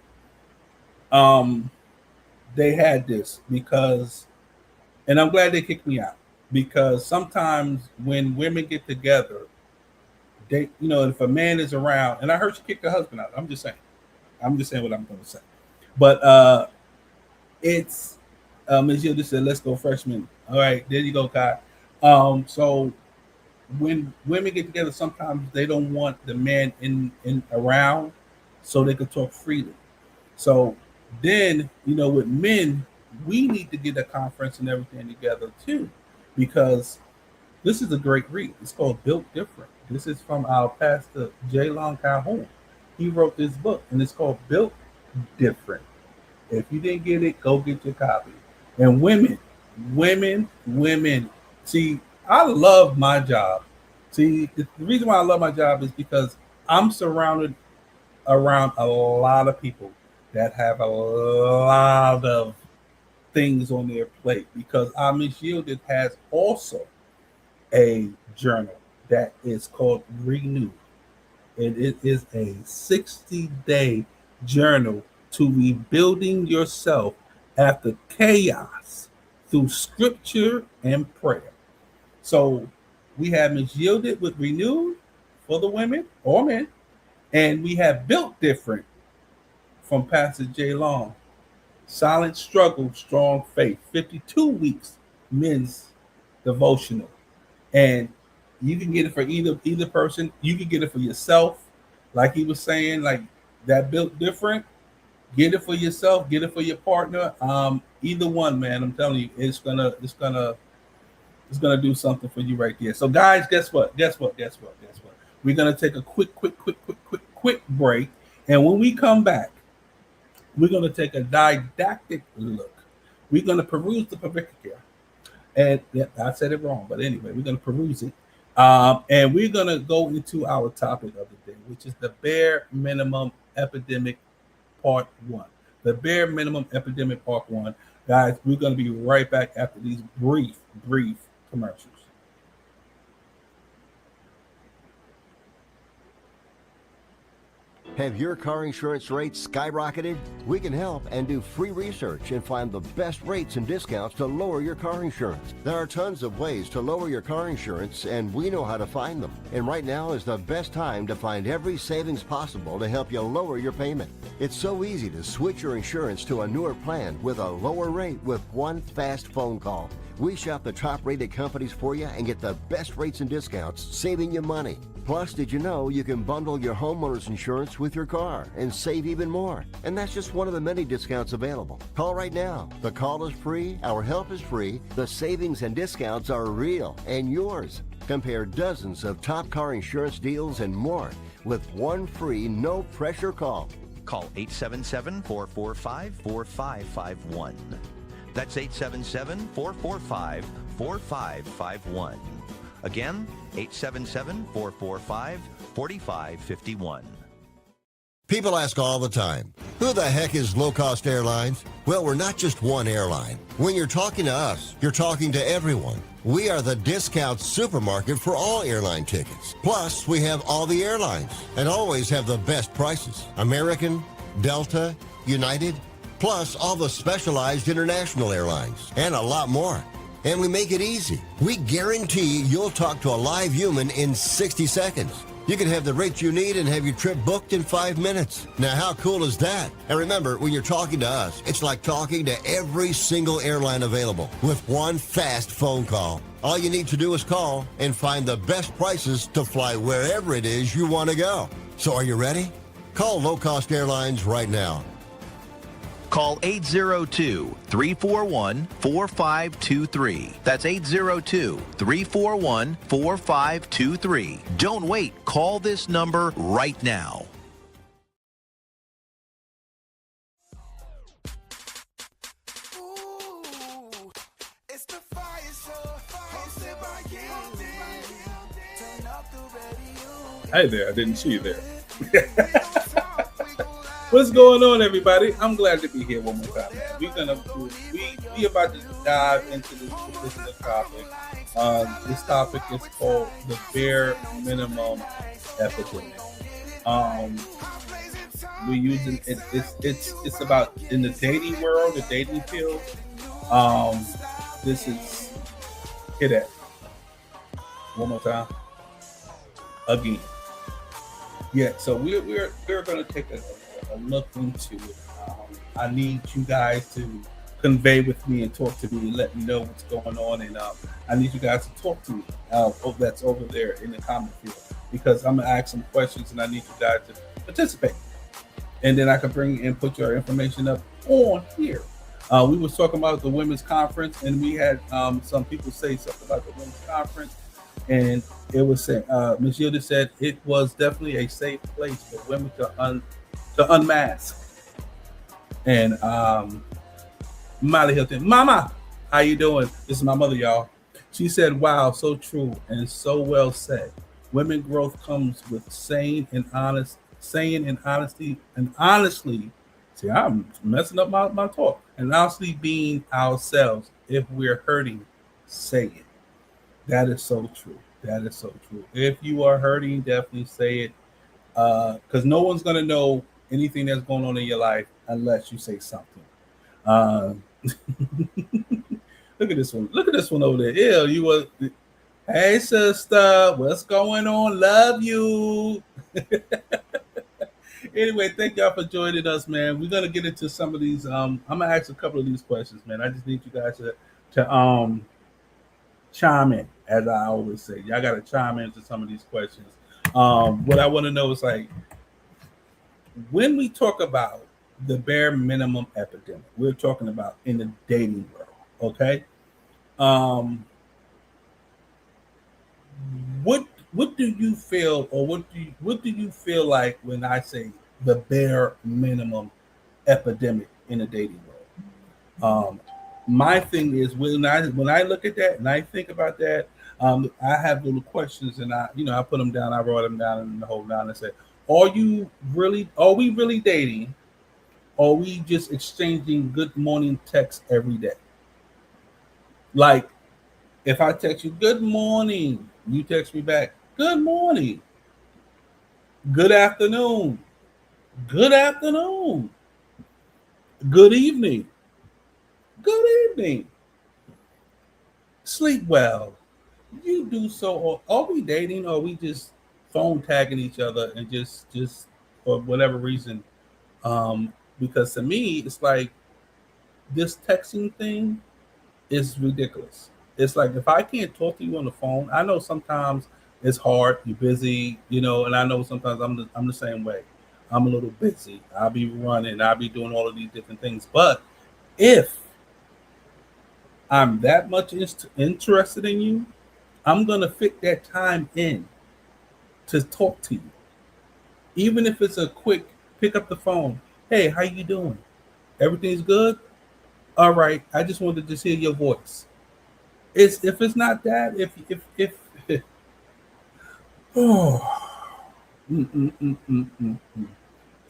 they had this because, and I'm glad they kicked me out because sometimes when women get together, they, if a man is around, and I heard she kicked her husband out. I'm just saying what I'm going to say. But it's Ms. Yilda said, let's go freshman. All right, there you go, Kai. So when women get together, sometimes they don't want the man in around so they can talk freely. So then, with men, we need to get a conference and everything together too, because this is a great read. It's called Built Different. This is from our pastor, J. Long Calhoun. He wrote this book, and it's called Built Different. If you didn't get it, go get your copy. And women. See, I love my job. See, the reason why I love my job is because I'm surrounded around a lot of people that have a lot of things on their plate, because our Miss Yilda has also a journal that is called Renew. And it is a 60-day journal to rebuilding yourself after chaos through scripture and prayer. So we have Ms. Yilda with Renewed for the women or men, and we have Built Different from Pastor J. Long. Silent Struggle, Strong Faith, 52 weeks men's devotional. And you can get it for either person. You can get it for yourself. like he was saying, like that built different. Get it for yourself, get it for your partner. Either one, man. I'm telling you, it's gonna do something for you right there. So, guys, guess what? We're gonna take a quick break, and when we come back, we're gonna take a didactic look. We're gonna peruse the curriculum, and yeah, I said it wrong, but anyway, we're gonna peruse it, and we're gonna go into our topic of the day, which is the bare minimum epidemic part 1. The bare minimum epidemic part 1. Guys, we're gonna be right back after these brief commercials. Have your car insurance rates skyrocketed? We can help and do free research and find the best rates and discounts to lower your car insurance. There are tons of ways to lower your car insurance, and we know how to find them. And right now is the best time to find every savings possible to help you lower your payment. It's so easy to switch your insurance to a newer plan with a lower rate with one fast phone call. We shop the top-rated companies for you and get the best rates and discounts, saving you money. Plus, did you know you can bundle your homeowner's insurance with your car and save even more? And that's just one of the many discounts available. Call right now. The call is free, our help is free, the savings and discounts are real and yours. Compare dozens of top car insurance deals and more with one free, no-pressure call. Call 877-445-4551. That's 877-445-4551. Again, 877-445-4551. People ask all the time, who the heck is Low Cost Airlines? Well, we're not just one airline. When you're talking to us, you're talking to everyone. We are the discount supermarket for all airline tickets. Plus, we have all the airlines and always have the best prices. American, Delta, United, plus all the specialized international airlines and a lot more. And we make it easy. We guarantee you'll talk to a live human in 60 seconds. You can have the rates you need and have your trip booked in 5 minutes. Now, how cool is that? And remember, when you're talking to us, it's like talking to every single airline available with one fast phone call. All you need to do is call and find the best prices to fly wherever it is you want to go. So are you ready? Call Low Cost Airlines right now. Call 802-341-4523. That's 802-341-4523. Don't wait. Call this number right now. Ooh, it's the Fire Show, hosted by Gildy. Turn up the radio. Hey there, I didn't see you there. What's going on, everybody? I'm glad to be here one more time. We about to dive into this particular topic. This topic is called the bare minimum epidemic. We're using it. It's about in the dating world, the dating field. This is hit it one more time again. Yeah. So we're going to take a look into it. I need you guys to convey with me and talk to me and let me know what's going on, and I need you guys to talk to me that's over there in the comment field, because I'm gonna ask some questions and I need you guys to participate, and then I can bring and put your information up on here. We was talking about the women's conference, and we had some people say something about the women's conference, and it was saying Ms. Yilda said it was definitely a safe place for women to unmask. And Molly Hilton, Mama, how you doing? This is my mother, y'all. She said, wow, so true and so well said. Women growth comes with saying and honestly, see, I'm messing up my talk, and honestly being ourselves. If we're hurting, say it. That is so true. That is so true. If you are hurting, definitely say it, because no one's going to know anything that's going on in your life unless you say something. Look at this one. Look at this one over there. Ew, you were. Hey, sister, what's going on? Love you. Anyway, thank y'all for joining us, man. We're gonna get into some of these. I'm gonna ask a couple of these questions, man. I just need you guys to chime in, as I always say. Y'all gotta chime into some of these questions. What I want to know is, like, when we talk about the bare minimum epidemic, we're talking about in the dating world. Okay. Um, what do you feel, or what do you feel like when I say the bare minimum epidemic in the dating world? My thing is when I look at that and I think about that, I have little questions, and I put them down. I wrote them down and the whole down and said, are we really dating? Or are we just exchanging good morning texts every day? Like, if I text you good morning, you text me back good morning, good afternoon, good afternoon, good evening, good evening, sleep well. You do so. Or are we dating, or are we just phone tagging each other and just for whatever reason? Because to me, it's like this texting thing is ridiculous. It's like if I can't talk to you on the phone, I know sometimes it's hard. You're busy, and I know sometimes I'm the same way. I'm a little busy. I'll be running. I'll be doing all of these different things. But if I'm that much interested in you, I'm gonna fit that time in to talk to you, even if it's a quick pick up the phone. Hey, how you doing? Everything's good. All right. I just wanted to just hear your voice. It's if it's not that, if oh, mm, mm, mm, mm, mm, mm.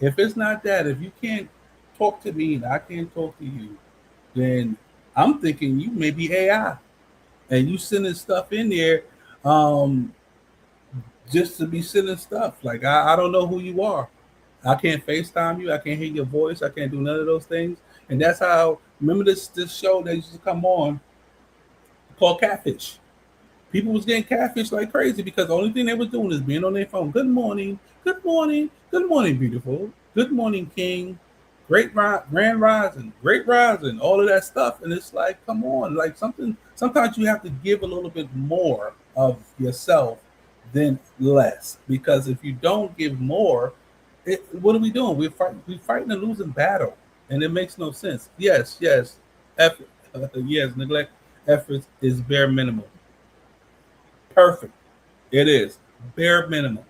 If it's not that, if you can't talk to me and I can't talk to you, then I'm thinking you may be AI and you sending stuff in there, um, just to be sending stuff. Like I don't know who you are. I can't FaceTime you. I can't hear your voice. I can't do none of those things. And that's how. Remember this show that used to come on called Catfish. People was getting catfish like crazy because the only thing they was doing is being on their phone. Good morning, good morning, good morning, beautiful. Good morning, King. Grand rising, great rising, all of that stuff. And it's like, come on, like something. Sometimes you have to give a little bit more of yourself than less, because if you don't give more, what are we doing? We're fighting a losing battle, and it makes no sense. Yes, effort, yes, neglect efforts is bare minimum. Perfect. It is bare minimum,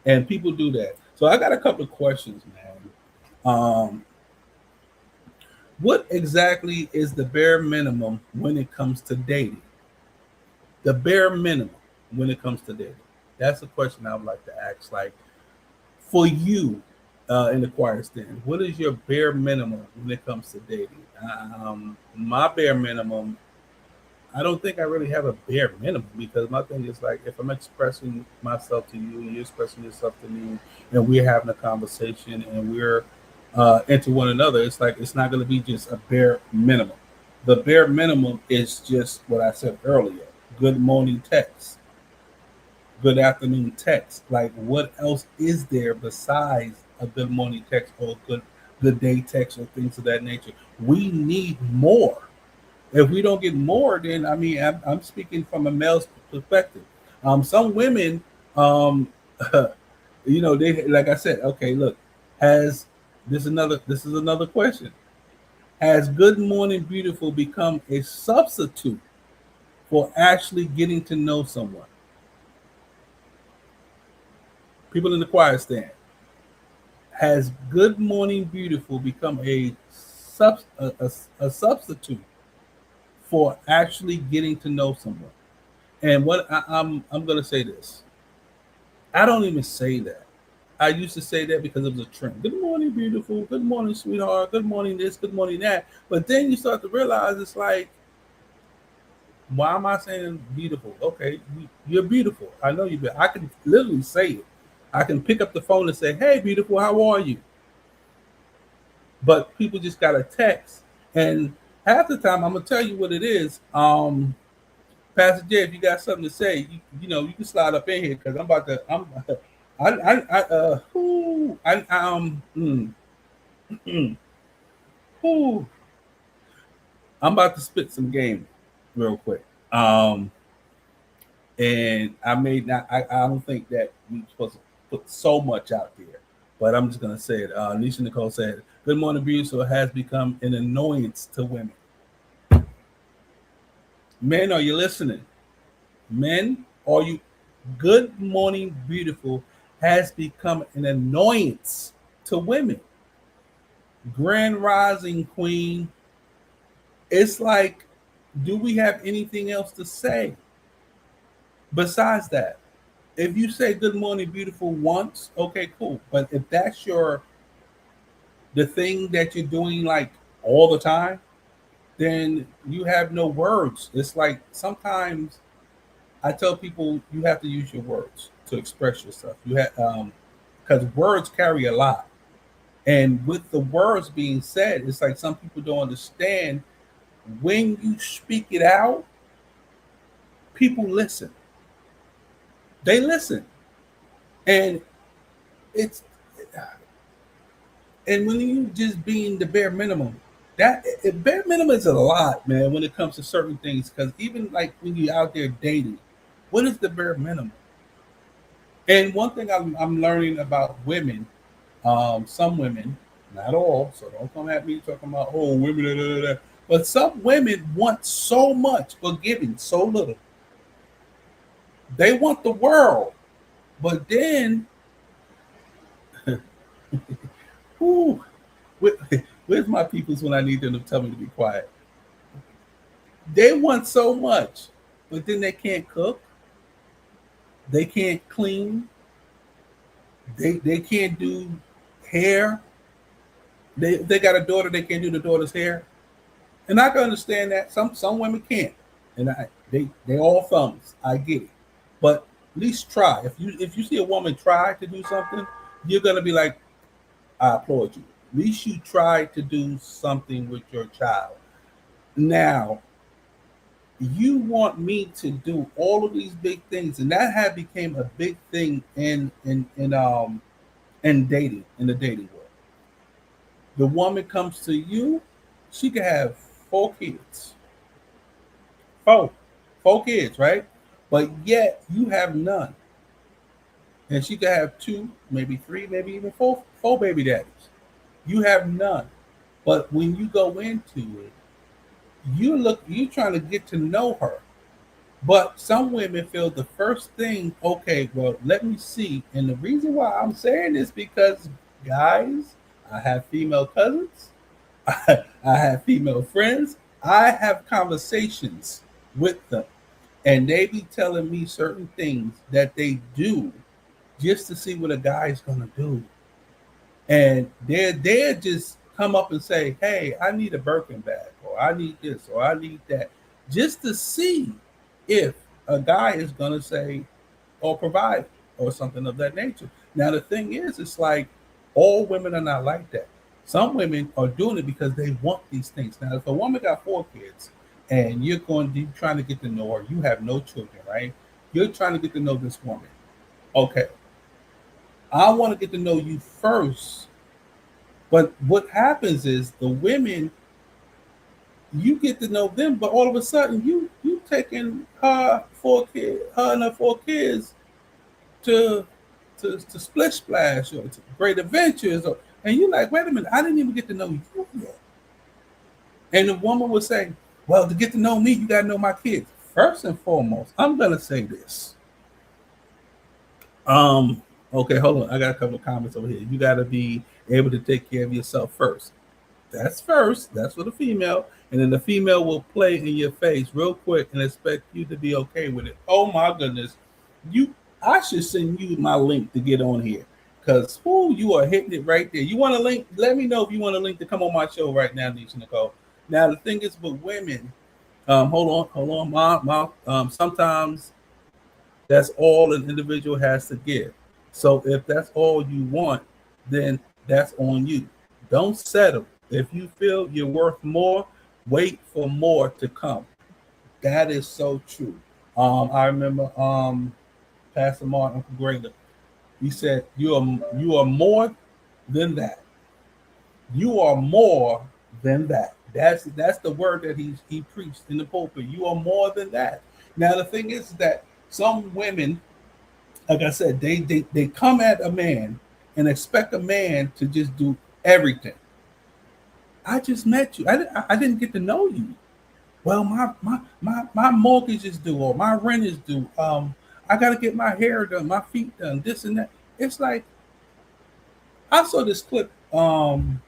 and people do that. So I got a couple of questions, man. Um, what exactly is the bare minimum when it comes to dating? The bare minimum when it comes to dating. That's a question I would like to ask. Like for you, in the choir stand, what is your bare minimum when it comes to dating? My bare minimum, I don't think I really have a bare minimum, because my thing is like if I'm expressing myself to you and you're expressing yourself to me and we're having a conversation and we're into one another, it's like it's not going to be just a bare minimum. The bare minimum is just what I said earlier: good morning text, good afternoon text. Like what else is there besides a good morning text or good day text or things of that nature? We need more. If we don't get more, then I mean, I'm speaking from a male's perspective. Some women, um, they like I said. Okay, look, has this is another question. Has "Good Morning Beautiful" become a substitute for actually getting to know someone? People in the choir stand. Has "Good Morning Beautiful" become a substitute for actually getting to know someone? And what I'm gonna say this. I don't even say that. I used to say that because it was a trend. Good morning, beautiful. Good morning, sweetheart. Good morning, this. Good morning, that. But then you start to realize it's like, why am I saying beautiful? Okay, you're beautiful. I know you're. I can literally say it. I can pick up the phone and say, "Hey, beautiful, how are you?" But people just got a text, and half the time I'm gonna tell you what it is. Pastor Jay, if you got something to say, you can slide up in here because I'm about to. Whew, I'm about to spit some game real quick. And I may not. I don't think that we're supposed to put so much out there. but I'm just gonna say it. Nisha Nicole said, "Good morning, beautiful has become an annoyance to women." Men, are you listening? Men, are you? Good morning, beautiful has become an annoyance to women. Grand Rising Queen. It's like, do we have anything else to say besides that? If you say good morning, beautiful once, okay, cool. But if that's the thing that you're doing like all the time, then you have no words. It's like sometimes I tell people you have to use your words to express yourself. You have because words carry a lot. And with the words being said, it's like some people don't understand when you speak it out, people listen. They listen. And it's and when you just being the bare minimum, that bare minimum is a lot, man, when it comes to certain things. Because even like when you're out there dating, what is the bare minimum? And one thing I'm learning about women, some women, not all, so don't come at me talking about women, da, da, da, da. But some women want so much for giving so little. They want the world, but then, whew, where's my peoples when I need them to tell me to be quiet? They want so much, but then they can't cook, they can't clean, they can't do hair. They got a daughter, they can't do the daughter's hair. And I can understand that. Some women can't. And they all thumbs. I get it. But at least try. If you see a woman try to do something, you're gonna be like, I applaud you. At least you try to do something with your child. Now, you want me to do all of these big things, and that had became a big thing in dating, in the dating world. The woman comes to you, she can have 4 kids. Four kids, right? But yet you have none. And she could have 2, maybe 3, maybe even four baby daddies. You have none. But when you go into it, you trying to get to know her. But some women feel the first thing, okay, well, let me see. And the reason why I'm saying this because, guys, I have female cousins, I have female friends, I have conversations with them, and they be telling me certain things that they do just to see what a guy is gonna do. And they're just come up and say, hey, I need a Birkin bag, or I need this, or I need that, just to see if a guy is gonna say or provide or something of that nature. Now the thing is, it's like all women are not like that. Some women are doing it because they want these things. Now, if a woman got 4 kids and you're trying to get to know her, you have no children, right? You're trying to get to know this woman. Okay, I want to get to know you first. But what happens is the women, you get to know them, but all of a sudden you taking her and her 4 kids to Splish Splash or to Great Adventures, and you're like, wait a minute, I didn't even get to know you yet. And the woman would say, well, to get to know me, you got to know my kids. First and foremost, I'm gonna say this. Okay, hold on. I got a couple of comments over here. You got to be able to take care of yourself first. That's first. That's for the female. And then the female will play in your face real quick and expect you to be okay with it. Oh my goodness. I should send you my link to get on here. Because you are hitting it right there. You want a link? Let me know if you want a link to come on my show right now, Nisha Nicole. Now the thing is with women, hold on, mom. Sometimes that's all an individual has to give. So if that's all you want, then that's on you. Don't settle. If you feel you're worth more, wait for more to come. That is so true. I remember Pastor Martin, Uncle Greg, he said, you are more than that. You are more than that. That's the word that he preached in the pulpit. You are more than that. Now the thing is that some women, like I said, they come at a man and expect a man to just do everything. I just met you. I didn't get to know you. Well, my mortgage is due, or my rent is due. I got to get my hair done, my feet done, this and that. It's like I saw this clip on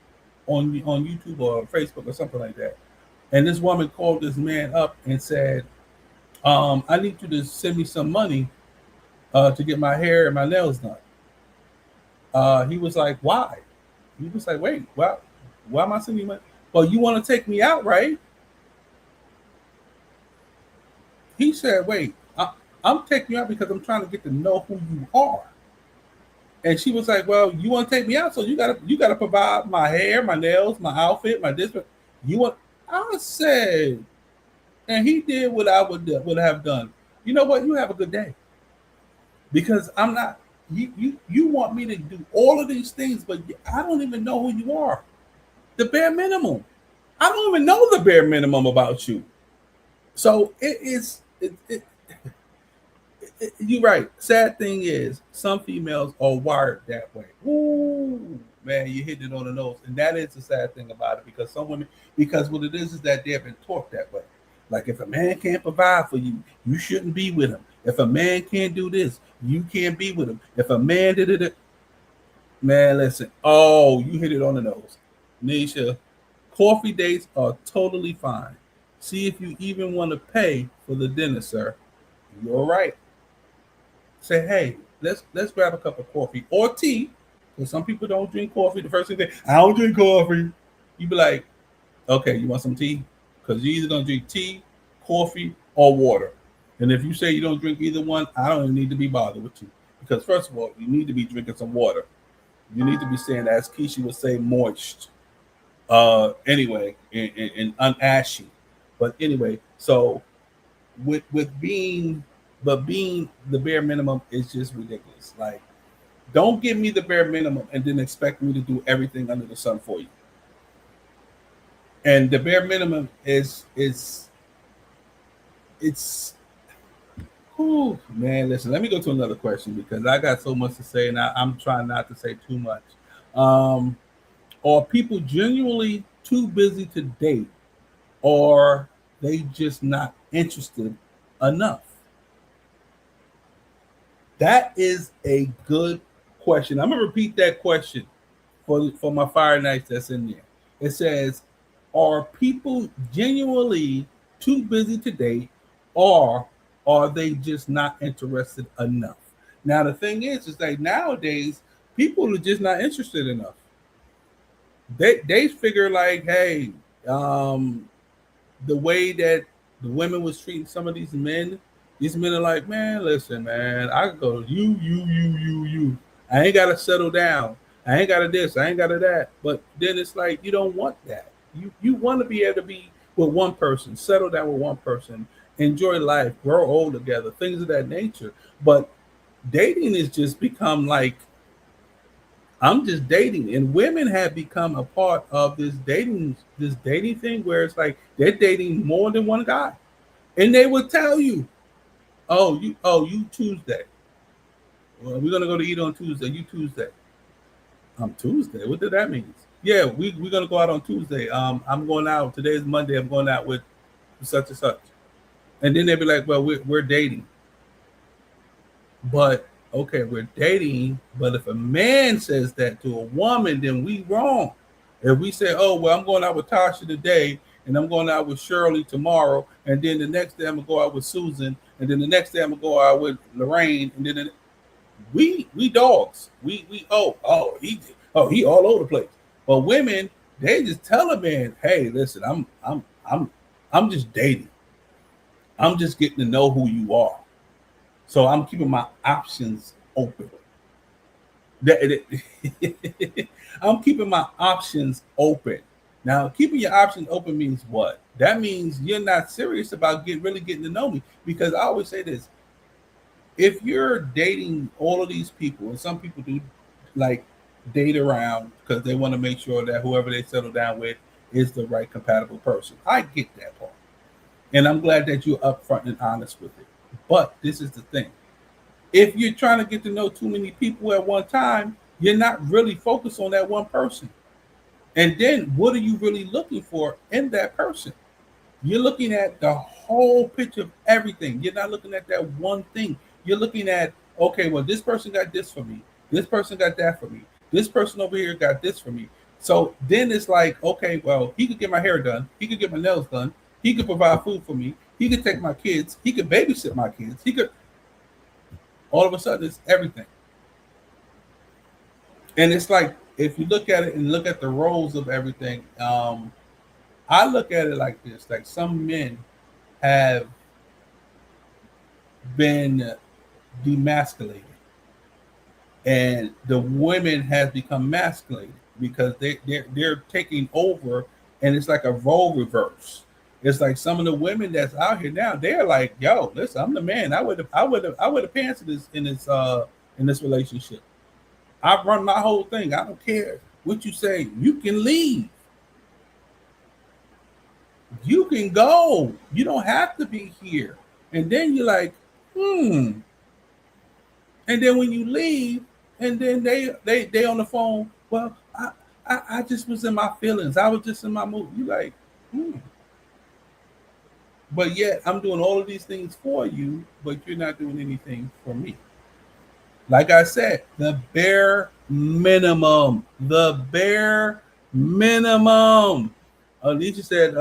YouTube or Facebook or something like that, and this woman called this man up and said, "I need you to send me some money to get my hair and my nails done." He was like, "Why?" He was like, "Wait, why am I sending you money? Well, you want to take me out, right?" He said, "Wait, I'm taking you out because I'm trying to get to know who you are." And she was like, "Well, you want to take me out, so you gotta provide my hair, my nails, my outfit, my this. You want?" I said, and he did what I would have done. You know what? You have a good day, because I'm not. You want me to do all of these things, but I don't even know who you are. The bare minimum. I don't even know the bare minimum about you. So it is. You're right. Sad thing is, some females are wired that way. Ooh, man, you hit it on the nose, and that is the sad thing about it. Because some women, because what it is that they've been taught that way. Like if a man can't provide for you, you shouldn't be with him. If a man can't do this, you can't be with him. If a man did it, man, listen. Oh, you hit it on the nose, Nisha. Coffee dates are totally fine. See if you even want to pay for the dinner, sir. You're right. Say, hey, let's grab a cup of coffee or tea. Because some people don't drink coffee. The first thing I don't drink coffee. You be like, okay, you want some tea? Because you're either gonna drink tea, coffee, or water. And if you say you don't drink either one, I don't even need to be bothered with you. Because first of all, you need to be drinking some water. You need to be saying, as Keisha would say, moist. Anyway, and unashy. But anyway, so with being the bare minimum is just ridiculous. Like, don't give me the bare minimum and then expect me to do everything under the sun for you. And the bare minimum is oh man, listen, let me go to another question because I got so much to say and I'm trying not to say too much. Are people genuinely too busy to date, or they just not interested enough? That is a good question. I'm gonna repeat that question for my fire nights that's in there. It says, are people genuinely too busy to date, or are they just not interested enough? Now the thing is that nowadays people are just not interested enough. They figure like, hey, the way that the women was treating some of these men are like, man, listen, man, I can go you. I ain't gotta settle down. I ain't gotta this, I ain't gotta that. But then it's like you don't want that. You want to be able to be with one person, settle down with one person, enjoy life, grow old together, things of that nature. But dating has just become like, I'm just dating, and women have become a part of this dating thing where it's like they're dating more than one guy, and they will tell you, you Tuesday. Well, we're gonna go to eat on Tuesday. You Tuesday. Tuesday. What did that mean? Yeah, we're gonna go out on Tuesday. I'm going out. Today's Monday. I'm going out with such and such, and then they'll be like, well, we're dating, but. Okay, we're dating, but if a man says that to a woman, then we wrong. If we say, oh, well, I'm going out with Tasha today, and I'm going out with Shirley tomorrow, and then the next day I'm gonna go out with Susan, and then the next day I'm gonna go out with Lorraine, and then we dogs. He all over the place. But women, they just tell a man, hey, listen, I'm just dating. I'm just getting to know who you are. So I'm keeping my options open. I'm keeping my options open. Now, keeping your options open means what? That means you're not serious about really getting to know me. Because I always say this: if you're dating all of these people, and some people do like date around because they want to make sure that whoever they settle down with is the right compatible person. I get that part, and I'm glad that you're upfront and honest with it. But this is the thing. If you're trying to get to know too many people at one time, You're not really focused on that one person. And then what are you really looking for in that person? You're looking at the whole picture of everything. You're not looking at that one thing. You're looking at, okay, well, this person got this for me. This person got that for me. This person over here got this for me. So then it's like, okay, well, he could get my hair done. He could get my nails done. He could provide food for me. He could take my kids. He could babysit my kids. He could, all of a sudden, it's everything. And it's like, if you look at it and look at the roles of everything, I look at it like this: like some men have been demasculated, and the women has become masculated because they're taking over, and it's like a role reverse. It's like some of the women that's out here now, they're like, "Yo, listen, I'm the man. I wear the pants in this relationship. I run my whole thing. I don't care what you say. You can leave. You can go. You don't have to be here." And then you're like, hmm. And then when you leave, and then they on the phone, well, I just was in my feelings. I was just in my mood. You like, hmm. But yet I'm doing all of these things for you, but you're not doing anything for me. Like I said, the bare minimum. The bare minimum. Alicia said,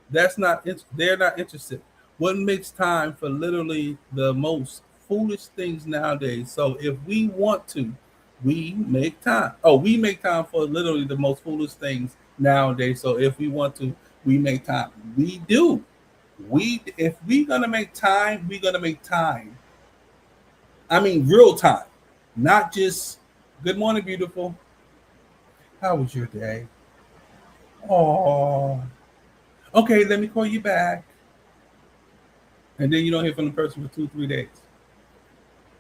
that's not they're not interested. What makes time for literally the most foolish things nowadays? So if we want to, we make time. Oh, we make time for literally the most foolish things nowadays. So if we want to, we make time. We do. We if we're gonna make time, we're gonna make time. I mean real time. Not just good morning, beautiful. How was your day? Oh, okay, let me call you back. And then you don't hear from the person for 2, 3 days.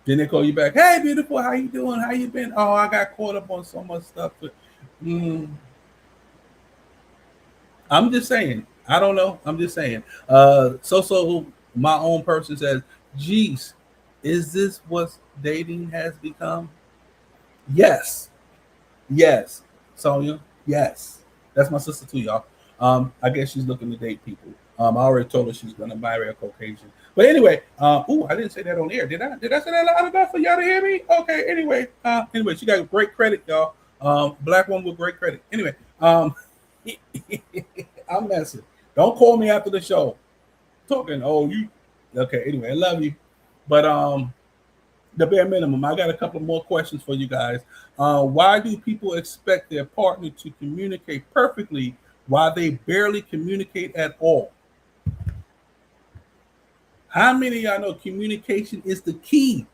Then they call you back. Hey, beautiful, how you doing? How you been? Oh, I got caught up on so much stuff. But, I'm just saying. I don't know. I'm just saying. So my own person says, geez, is this what dating has become? Yes. Yes. Sonia, yes. That's my sister too, y'all. I guess she's looking to date people. I already told her she's gonna marry a Caucasian. But anyway, I didn't say that on air. Did I? Did I say that loud enough for y'all to hear me? Okay. Anyway, she got great credit, y'all. Black woman with great credit. Anyway, I'm messing. Don't call me after the show. Talking. Oh, you. Okay. Anyway, I love you. But the bare minimum. I got a couple more questions for you guys. Why do people expect their partner to communicate perfectly while they barely communicate at all? How many of y'all know communication is the key?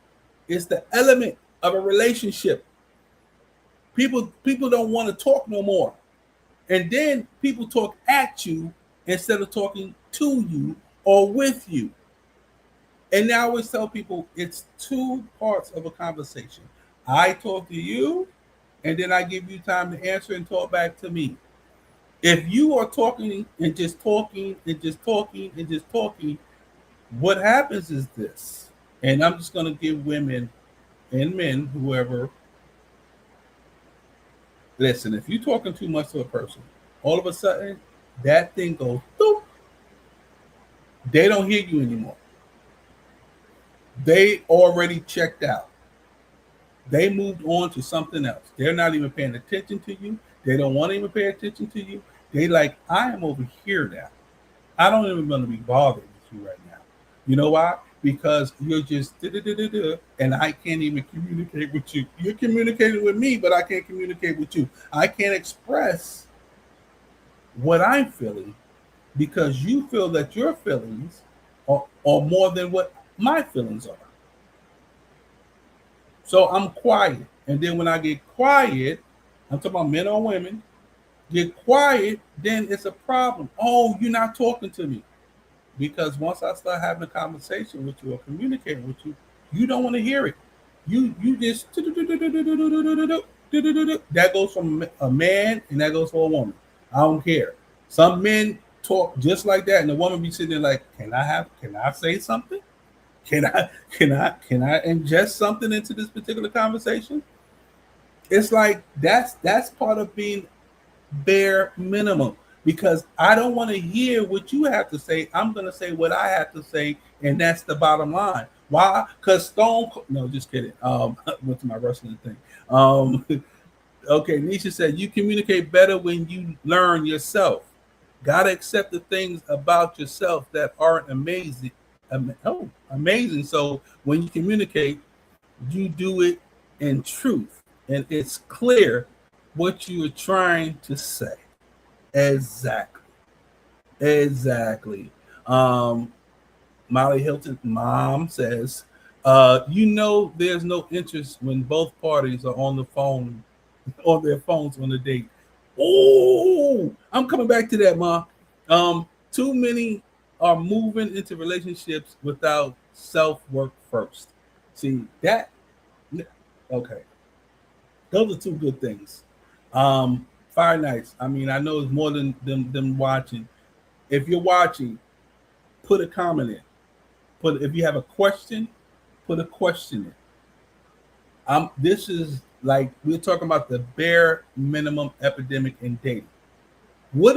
It's the element of a relationship. People don't want to talk no more. And then people talk at you instead of talking to you or with you. And I always tell people it's two parts of a conversation. I talk to you, and then I give you time to answer and talk back to me. If you are talking and just talking and just talking and just talking, what happens is this, and I'm just going to give women and men, whoever, listen, if you're talking too much to a person, all of a sudden, that thing goes, boop. They don't hear you anymore. They already checked out. They moved on to something else. They're not even paying attention to you. They don't want to even pay attention to you. They like, I am over here now. I don't even want to be bothered with you right now. You know why? Because you're just and I can't even communicate with you. You're communicating with me, but I can't communicate with you. I can't express what I'm feeling because you feel that your feelings are more than what my feelings are. So I'm quiet. And then when I get quiet, I'm talking about men or women, get quiet, then it's a problem. Oh, you're not talking to me. Because once I start having a conversation with you or communicating with you, you don't want to hear it. You just that goes from a man and that goes for a woman. I don't care. Some men talk just like that, and the woman be sitting there like, can I say something? Can I ingest something into this particular conversation? It's like that's part of being bare minimum, because I don't want to hear what you have to say. I'm going to say what I have to say, and that's the bottom line. Why? Because no, just kidding. Went to my wrestling thing. Okay, Nisha said you communicate better when you learn yourself. Gotta accept the things about yourself that aren't amazing. Amazing. So when you communicate, you do it in truth, and it's clear what you are trying to say. Exactly. Exactly. Molly Hilton, mom says, there's no interest when both parties are on the phone, on their phones on the date. Oh, I'm coming back to that, Ma. Too many are moving into relationships without self-work first. See that? Okay, those are two good things. Fire Nights. I mean, I know it's more than them watching. If you're watching, put a comment in. If you have a question, put a question in. This is like we're talking about the bare minimum epidemic in dating. What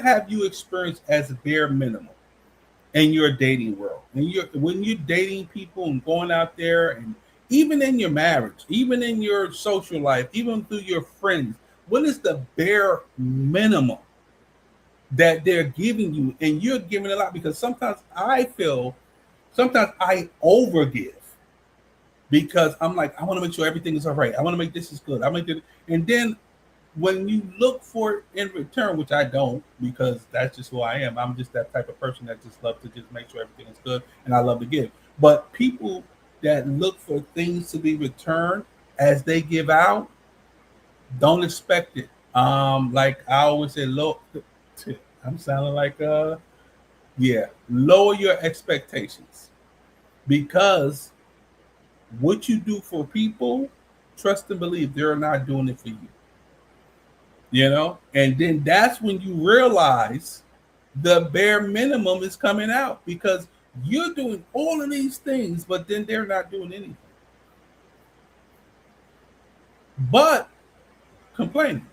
have you experienced as a bare minimum in your dating world? And when you're dating people and going out there, and even in your marriage, even in your social life, even through your friends, what is the bare minimum that they're giving you? And you're giving a lot, because sometimes I overgive, because I'm like, I want to make sure everything is all right. I want to make this is good. And then when you look for it in return, which I don't, because that's just who I am. I'm just that type of person that just loves to just make sure everything is good, and I love to give. But people that look for things to be returned as they give out, don't expect it. Like I always say, low. I'm sounding like lower your expectations, because what you do for people, trust and believe they're not doing it for you. And then that's when you realize the bare minimum is coming out, because you're doing all of these things, but then they're not doing anything but complaining,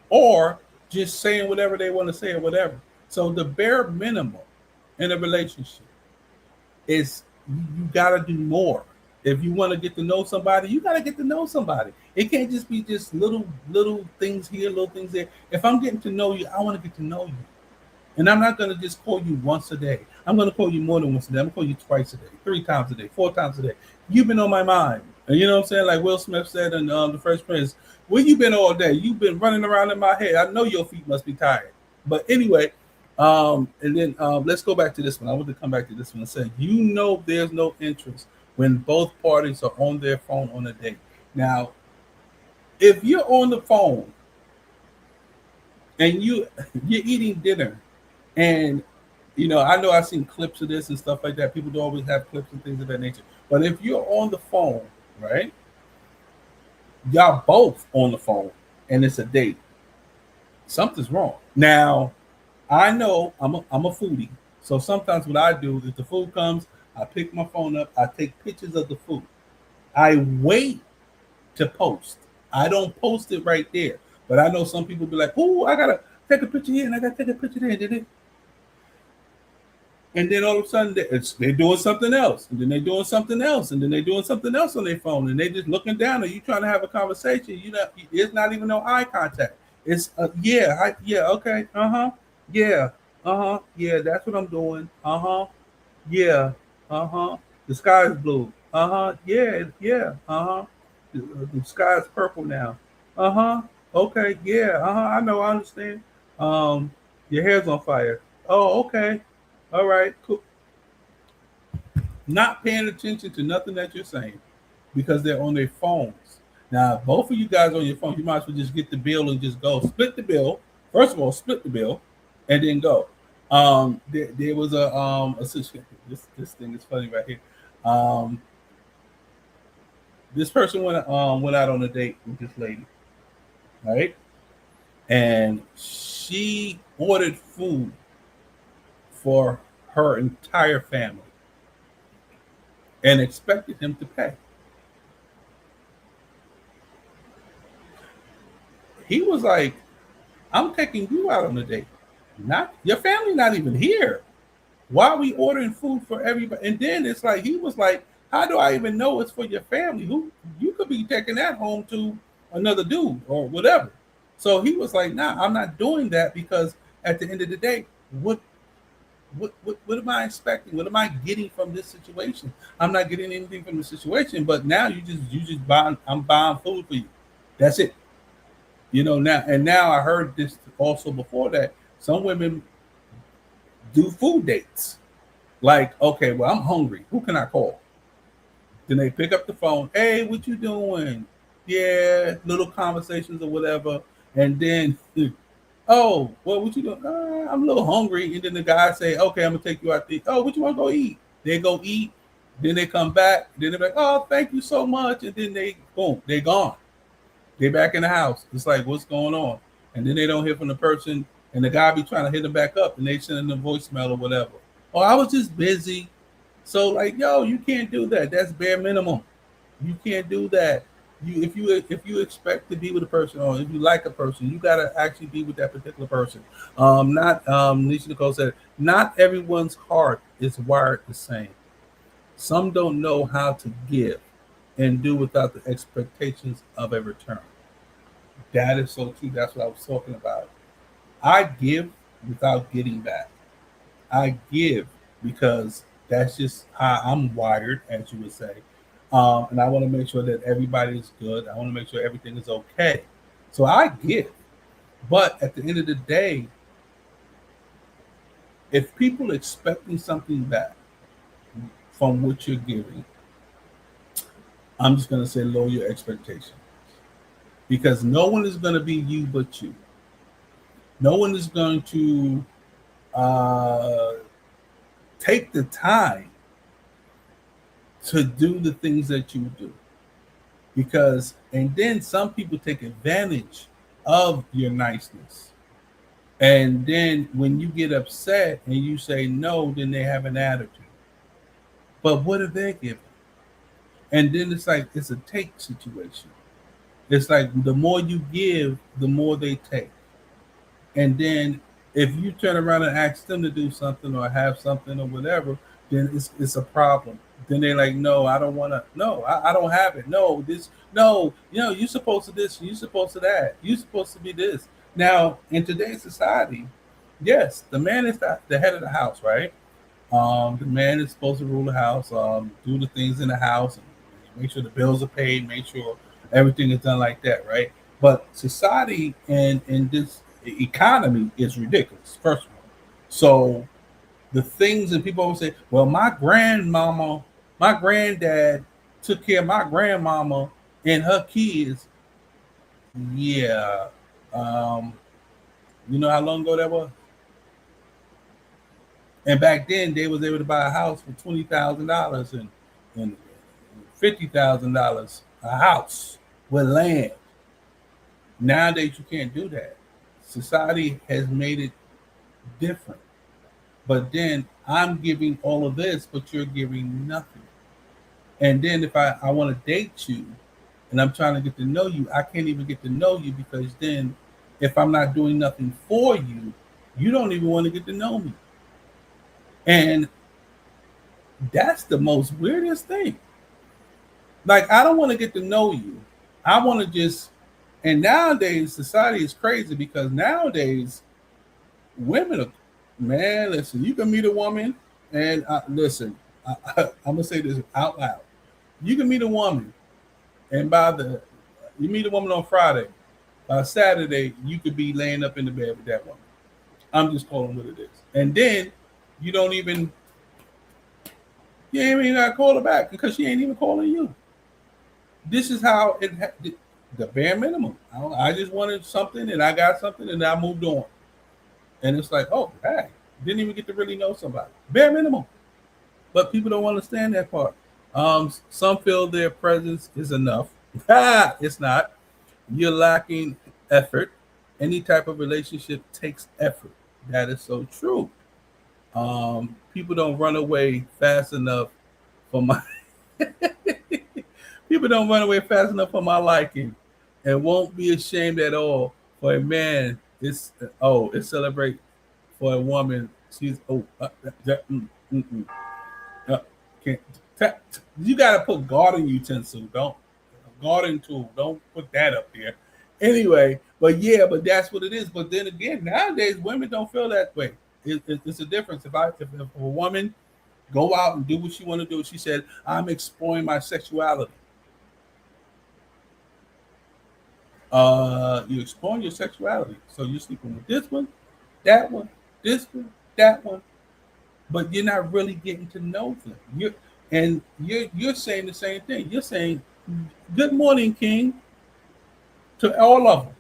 or just saying whatever they want to say or whatever. So the bare minimum in a relationship is you got to do more. If you want to get to know somebody, you got to get to know somebody. It can't just be just little things here, little things there. If I'm getting to know you, I want to get to know you. And I'm not going to just call you once a day. I'm going to call you more than once a day. I'm going to call you twice a day, 3 times a day, 4 times a day. You've been on my mind. And you know what I'm saying? Like Will Smith said in The Fresh Prince, where you been all day? You've been running around in my head. I know your feet must be tired. But anyway, and then let's go back to this one. I want to come back to this one and say, there's no interest when both parties are on their phone on a date. Now, if you're on the phone and you're eating dinner, and I know I've seen clips of this and stuff like that. People don't always have clips and things of that nature. But if you're on the phone, right? Y'all both on the phone and it's a date, something's wrong. Now, I know I'm a foodie. So sometimes what I do, if the food comes, I pick my phone up, I take pictures of the food. I wait to post. I don't post it right there. But I know some people be like, oh, I gotta take a picture here and I gotta take a picture there, did it? And then all of a sudden they're doing something else, and then they're doing something else, and then they're doing something else on their phone, and they just looking down. Are you trying to have a conversation? It's not even no eye contact. It's okay, yeah, that's what I'm doing. Yeah, the sky is blue. Yeah. The sky is purple now. Okay, yeah. I know, I understand. Your hair's on fire. Oh, okay. All right, cool. Not paying attention to nothing that you're saying because they're on their phones. Now, both of you guys on your phone, you might as well just get the bill and just go. Split the bill. First of all, split the bill and then go. There was a situation. This thing is funny right here. This person went out on a date with this lady, right? And she ordered food for her entire family and expected him to pay. he was like, I'm taking you out on a date. Not your family, not even here. Why are we ordering food for everybody? And then it's like he was like, how do I even know it's for your family? Who you could be taking that home to another dude or whatever. So he was like, nah, I'm not doing that because at the end of the day, what am I expecting? What am I getting from this situation? I'm not getting anything from the situation, but now you just buying I'm buying food for you. That's it. Now I heard this also before that some women do food dates. Like, okay, well, I'm hungry. Who can I call? Then they pick up the phone. Hey, what you doing? Yeah, little conversations or whatever. And then, oh, well, what you doing? I'm a little hungry. And then the guy say, okay, I'm gonna take you out to eat. Oh, what you want to go eat? They go eat. Then they come back. Then they're like, oh, thank you so much. And then they gone. They back in the house. It's like, what's going on? And then they don't hear from the person, and the guy be trying to hit them back up, and they send them a voicemail or whatever. Oh, I was just busy. So like, yo, you can't do that. That's bare minimum. You can't do that. If you expect to be with a person or if you like a person, you gotta actually be with that particular person. Not Nisha Nicole said, not everyone's heart is wired the same. Some don't know how to give and do without the expectations of a return. That is so true. That's what I was talking about. I give without getting back. I give because that's just how I'm wired, as you would say. And I want to make sure that everybody is good. I want to make sure everything is okay. So I give. But at the end of the day, if people are expecting something back from what you're giving, I'm just going to say lower your expectations. Because no one is going to be you but you. No one is going to take the time to do the things that you do. And then some people take advantage of your niceness. And then when you get upset and you say no, then they have an attitude. But what are they giving? And then it's like, it's a take situation. It's like the more you give, the more they take. And then if you turn around and ask them to do something or have something or whatever, then it's a problem. Then they're like, no, I don't want to. No, I don't have it. No, this. No, you're supposed to this. You're supposed to that. You're supposed to be this. Now, in today's society, yes, the man is the head of the house, right? The man is supposed to rule the house, do the things in the house, and make sure the bills are paid, make sure everything is done like that, right? But society and this economy is ridiculous, first of all. So the things that people always say, well, my granddad took care of my grandmama and her kids. Yeah. You know how long ago that was? And back then they was able to buy a house for $20,000 and $50,000 a house with land. Nowadays you can't do that. Society has made it different. But then I'm giving all of this, but you're giving nothing. And then if I want to date you and I'm trying to get to know you, I can't even get to know you because then if I'm not doing nothing for you, you don't even want to get to know me. And that's the most weirdest thing. Like, I don't want to get to know you. I want to just, and nowadays society is crazy because nowadays women are, man, listen, you can meet a woman and listen, I'm going to say this out loud. You can meet a woman and you meet a woman on Friday, by Saturday, you could be laying up in the bed with that woman. I'm just calling what it is. And then you ain't even got to call her back because she ain't even calling you. This is how the bare minimum. I just wanted something and I got something and I moved on. And it's like, oh, hey, didn't even get to really know somebody. Bare minimum. But people don't understand that part. Some feel their presence is enough. It's not. You're lacking effort. Any type of relationship takes effort. That is so true. People don't run away fast enough for my people don't run away fast enough for my liking. and won't be ashamed at all. For a man, it's celebrate. For a woman, she's mm, mm. Uh, can't, you got to put garden utensil. Don't garden tool. Don't put that up there. Anyway, but that's what it is. But then again, nowadays women don't feel that way. It's a difference. If a woman go out and do what she want to do, she said, "I'm exploring my sexuality." You're exploring your sexuality. So you're sleeping with this one, that one, this one, that one, but you're not really getting to know them. You're saying the same thing. You're saying, "Good morning, King," to all of them.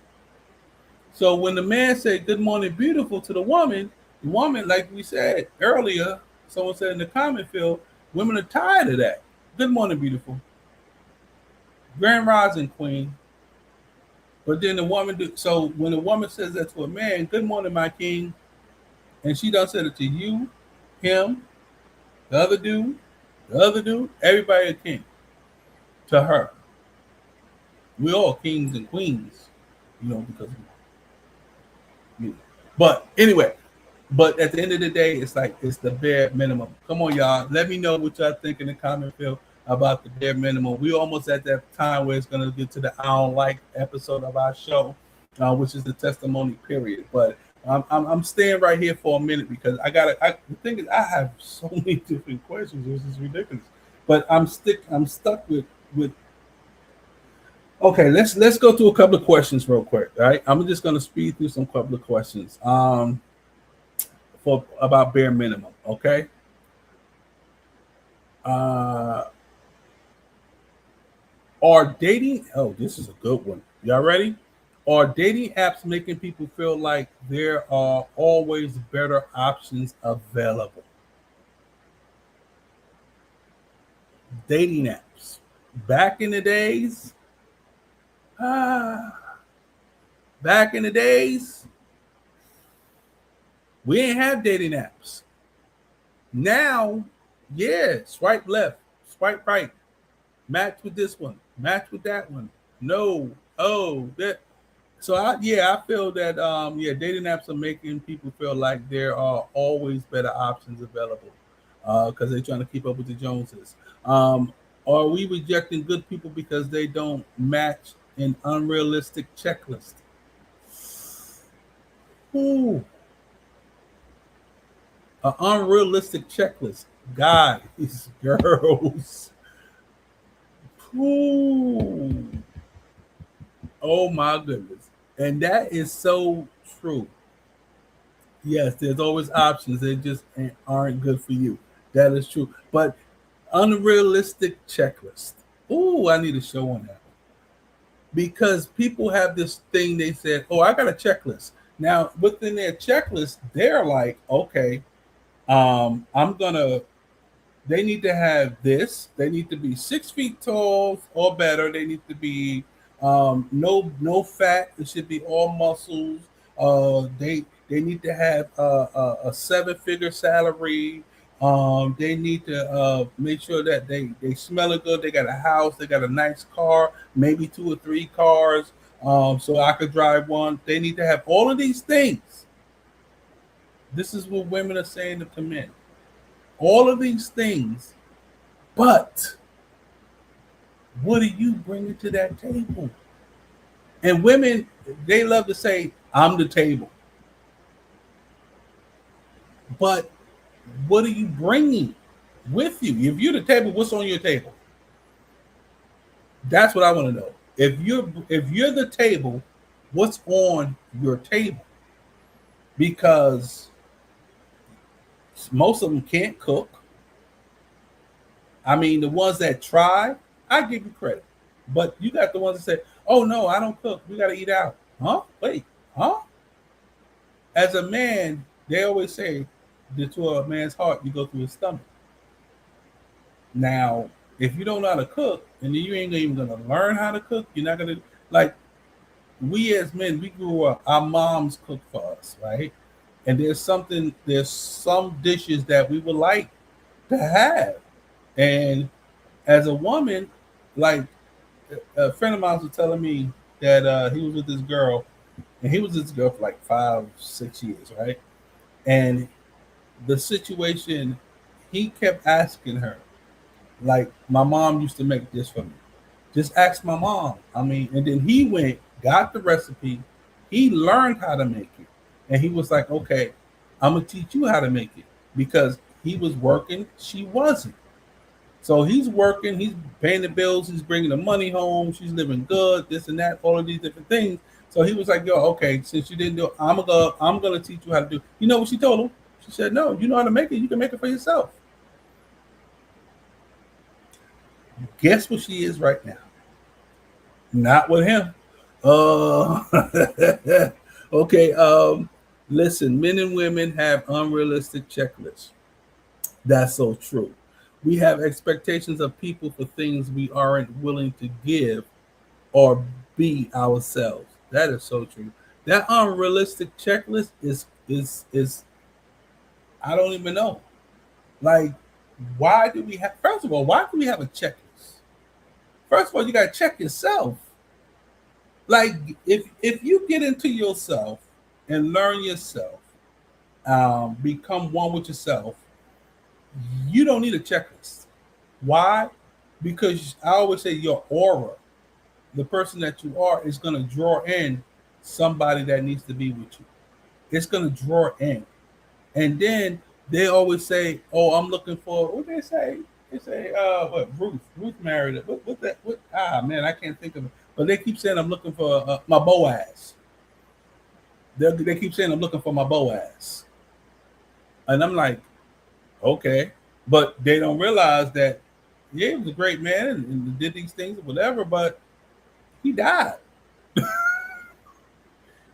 So when the man said "Good morning, beautiful" to the woman, like we said earlier, someone said in the comment field, women are tired of that. "Good morning, beautiful." Grand rising, queen. But then the woman so when a woman says that to a man, "Good morning, my king," and she done said it to you, him, the other dude, everybody a king to her. We all kings and queens, because but anyway, but at the end of the day, it's like it's the bare minimum. Come on, y'all. Let me know what y'all think in the comment field about the bare minimum. We almost at that time where it's gonna get to the I don't like episode of our show, which is the testimony period. But I'm staying right here for a minute because the thing is I have so many different questions. This is ridiculous. But I'm stuck with. Okay, let's go through a couple of questions real quick. All right, I'm just gonna speed through some couple of questions. For about bare minimum. Okay. Are dating? Oh, this is a good one. Y'all ready? Are dating apps making people feel like there are always better options available? Dating apps. Back in the days, we ain't have dating apps. Now, yeah, swipe left, swipe right, match with this one, match with that one. No, that. So I feel that dating apps are making people feel like there are always better options available because they're trying to keep up with the Joneses. Are we rejecting good people because they don't match an unrealistic checklist? Ooh. An unrealistic checklist. Guys, girls. Ooh. Oh my goodness. And that is so true. Yes, there's always options. They just aren't good for you. That is true. But unrealistic checklist. Ooh, I need a show on that. Because people have this thing they said, "Oh, I got a checklist." Now, within their checklist, they're like, "Okay, they need to have this. They need to be 6 feet tall or better. They need to be no fat. It should be all muscles. They need to have a 7-figure salary. They need to make sure that they smell good. They got a house. They got a nice car, maybe 2 or 3 cars. So I could drive one. They need to have all of these things. This is what women are saying to men. All of these things, but what are you bringing to that table? And women, they love to say, "I'm the table." But what are you bringing with you? If you're the table, what's on your table? That's what I want to know. If you're the table, what's on your table? Because most of them can't cook. I mean, the ones that try, I give you credit. But you got the ones that say, "Oh no, I don't cook. We got to eat out." Huh? Wait, huh? As a man, they always say that to a man's heart, you go through his stomach. Now, if you don't know how to cook, and you ain't even gonna learn how to cook, you're not gonna like. We as men, we grew up. Our moms cooked for us, right? And there's some dishes that we would like to have. And as a woman, like a friend of mine was telling me that he was with this girl, and he was with this girl for like 5-6 years, right? And the situation, he kept asking her, like, my mom used to make this for me. Just ask my mom. I mean, and then he went, got the recipe, he learned how to make it, and he was like, okay, I'm gonna teach you how to make it, because he was working, she wasn't. So he's working, he's paying the bills, he's bringing the money home, she's living good, this and that, all of these different things. So he was like, yo, okay, since you didn't do it, I'm gonna teach you how to do it. You know what she told him? She said, no, you know how to make it, you can make it for yourself. Guess what she is right now? Not with him. Okay. Listen, men and women have unrealistic checklists. That's so true. We have expectations of people for things we aren't willing to give or be ourselves. That is so true. That unrealistic checklist is I don't even know. Like, why do we have? First of all, why do we have a checklist? First of all, you got to check yourself. Like, if you get into yourself and learn yourself, become one with yourself, you don't need a checklist. Why? Because I always say your aura, the person that you are, is going to draw in somebody that needs to be with you. It's going to draw in. And then they always say, oh, I'm looking for, what they say? They say, what, Ruth married it. Man, I can't think of it. But they keep saying I'm looking for my Boaz. They keep saying I'm looking for my Boaz. And I'm like, okay. But they don't realize that, yeah, he was a great man and did these things or whatever, but he died.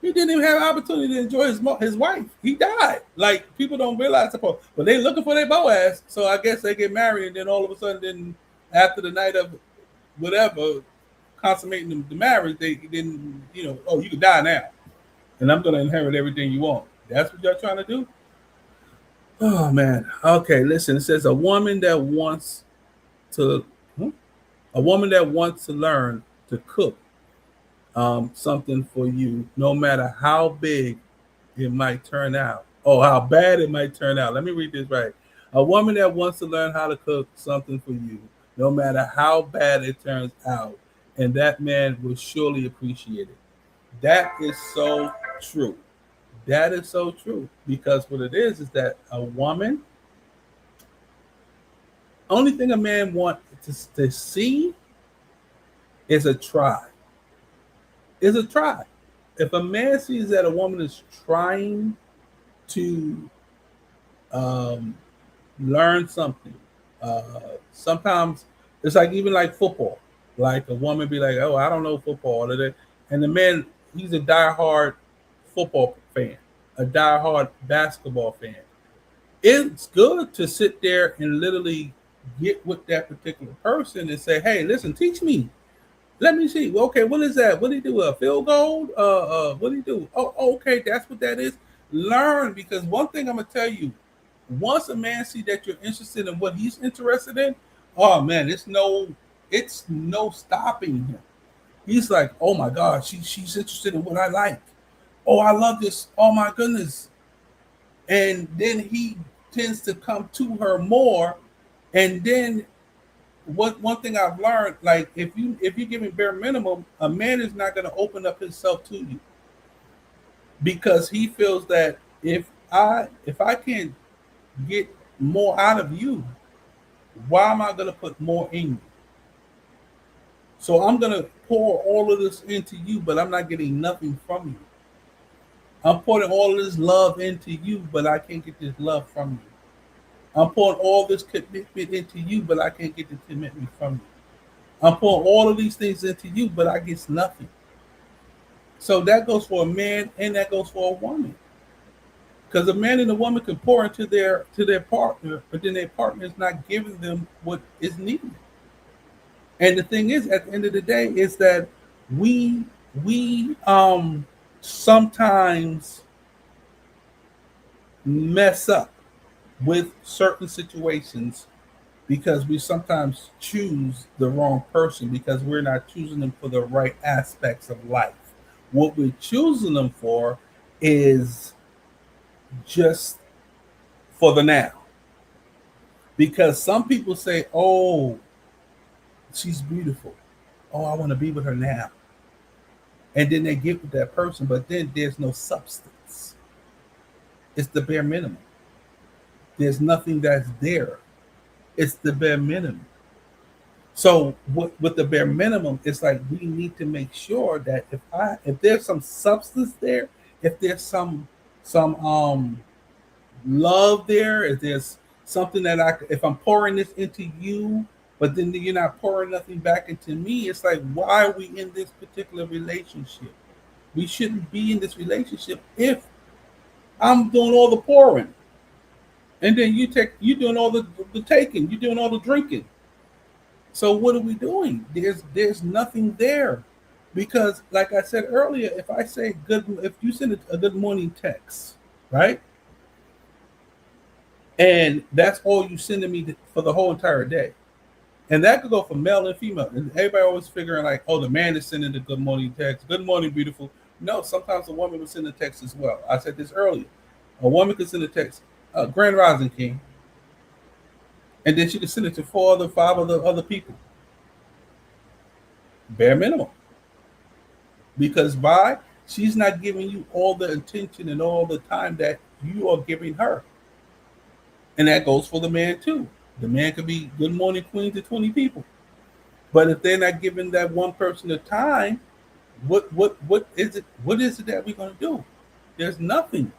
He didn't even have an opportunity to enjoy his wife. He died. Like, people don't realize it, but they looking for their Boaz. So I guess they get married, and then all of a sudden, then after the night of whatever, consummating the marriage, they didn't, oh, you can die now, and I'm going to inherit everything you want. That's what y'all trying to do? Oh, man. Okay, listen. It says a woman that wants to learn to cook something for you, no matter how big it might turn out, or how bad it might turn out. Let me read this right. A woman that wants to learn how to cook something for you, no matter how bad it turns out, and that man will surely appreciate it. That is so true. That is so true, because what it is that a woman, only thing a man wants to see is a try. Is a try. If a man sees that a woman is trying to learn something, sometimes it's like, even like football. Like, a woman be like, oh, I don't know football. And the man, he's a diehard football fan, a diehard basketball fan. It's good to sit there and literally get with that particular person and say, hey, listen, teach me. Let me see. Well, okay, what is that? What do you do? A field goal? What do you do? Oh, okay, that's what that is. Learn, because one thing I'm gonna tell you, once a man see that you're interested in what he's interested in, oh man, it's no stopping him. He's like, oh my God, she's interested in what I like. Oh, I love this. Oh my goodness. And then he tends to come to her more. And then one thing I've learned, like, if you give him bare minimum, a man is not going to open up himself to you, because he feels that if I can't get more out of you, why am I going to put more in you? So I'm going to pour all of this into you, but I'm not getting nothing from you. I'm pouring all of this love into you, but I can't get this love from you. I'm pouring all this commitment into you, but I can't get the commitment from you. I'm pouring all of these things into you, but I get nothing. So that goes for a man, and that goes for a woman. Because a man and a woman can pour into their partner, but then their partner is not giving them what is needed. And the thing is, at the end of the day, is that we sometimes mess up with certain situations because we sometimes choose the wrong person because we're not choosing them for the right aspects of life. What we're choosing them for is just for the now. Because some people say, oh, she's beautiful. Oh, I want to be with her now. And then they get with that person, but then there's no substance. It's the bare minimum. There's nothing that's there. It's the bare minimum. So with the bare minimum, it's like we need to make sure that if there's some substance there, if there's some love there, if there's something that if I'm pouring this into you, but then you're not pouring nothing back into me, it's like, why are we in this particular relationship? We shouldn't be in this relationship if I'm doing all the pouring, and then you're doing all the taking, you're doing all the drinking. So what are we doing? There's nothing there, because like I said earlier, if I say if you send a good morning text, right, and that's all you send to me for the whole entire day, and that could go for male and female, and everybody always figuring like, oh, the man is sending the good morning text, good morning, beautiful. No, sometimes a woman will send a text as well. I said this earlier. A woman could send a text, Grand Rising King, and then she could send it to 5 other people. Bare minimum. Because why? She's not giving you all the attention and all the time that you are giving her. And that goes for the man too. The man could be good morning queen to 20 people. But if they're not giving that one person the time, what is it that we're going to do? There's nothing.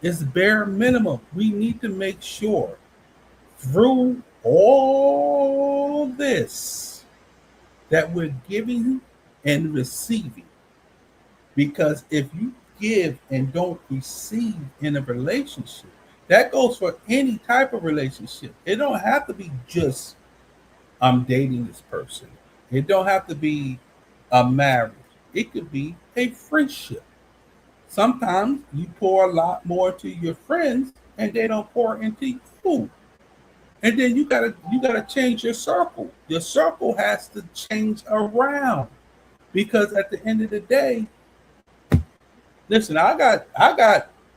It's bare minimum. We need to make sure through all this that we're giving and receiving. Because if you give and don't receive in a relationship, that goes for any type of relationship. It don't have to be just I'm dating this person. It don't have to be a marriage. It could be a friendship. Sometimes you pour a lot more to your friends and they don't pour into you. And then you gotta change your circle. Your circle has to change around. Because at the end of the day, listen, I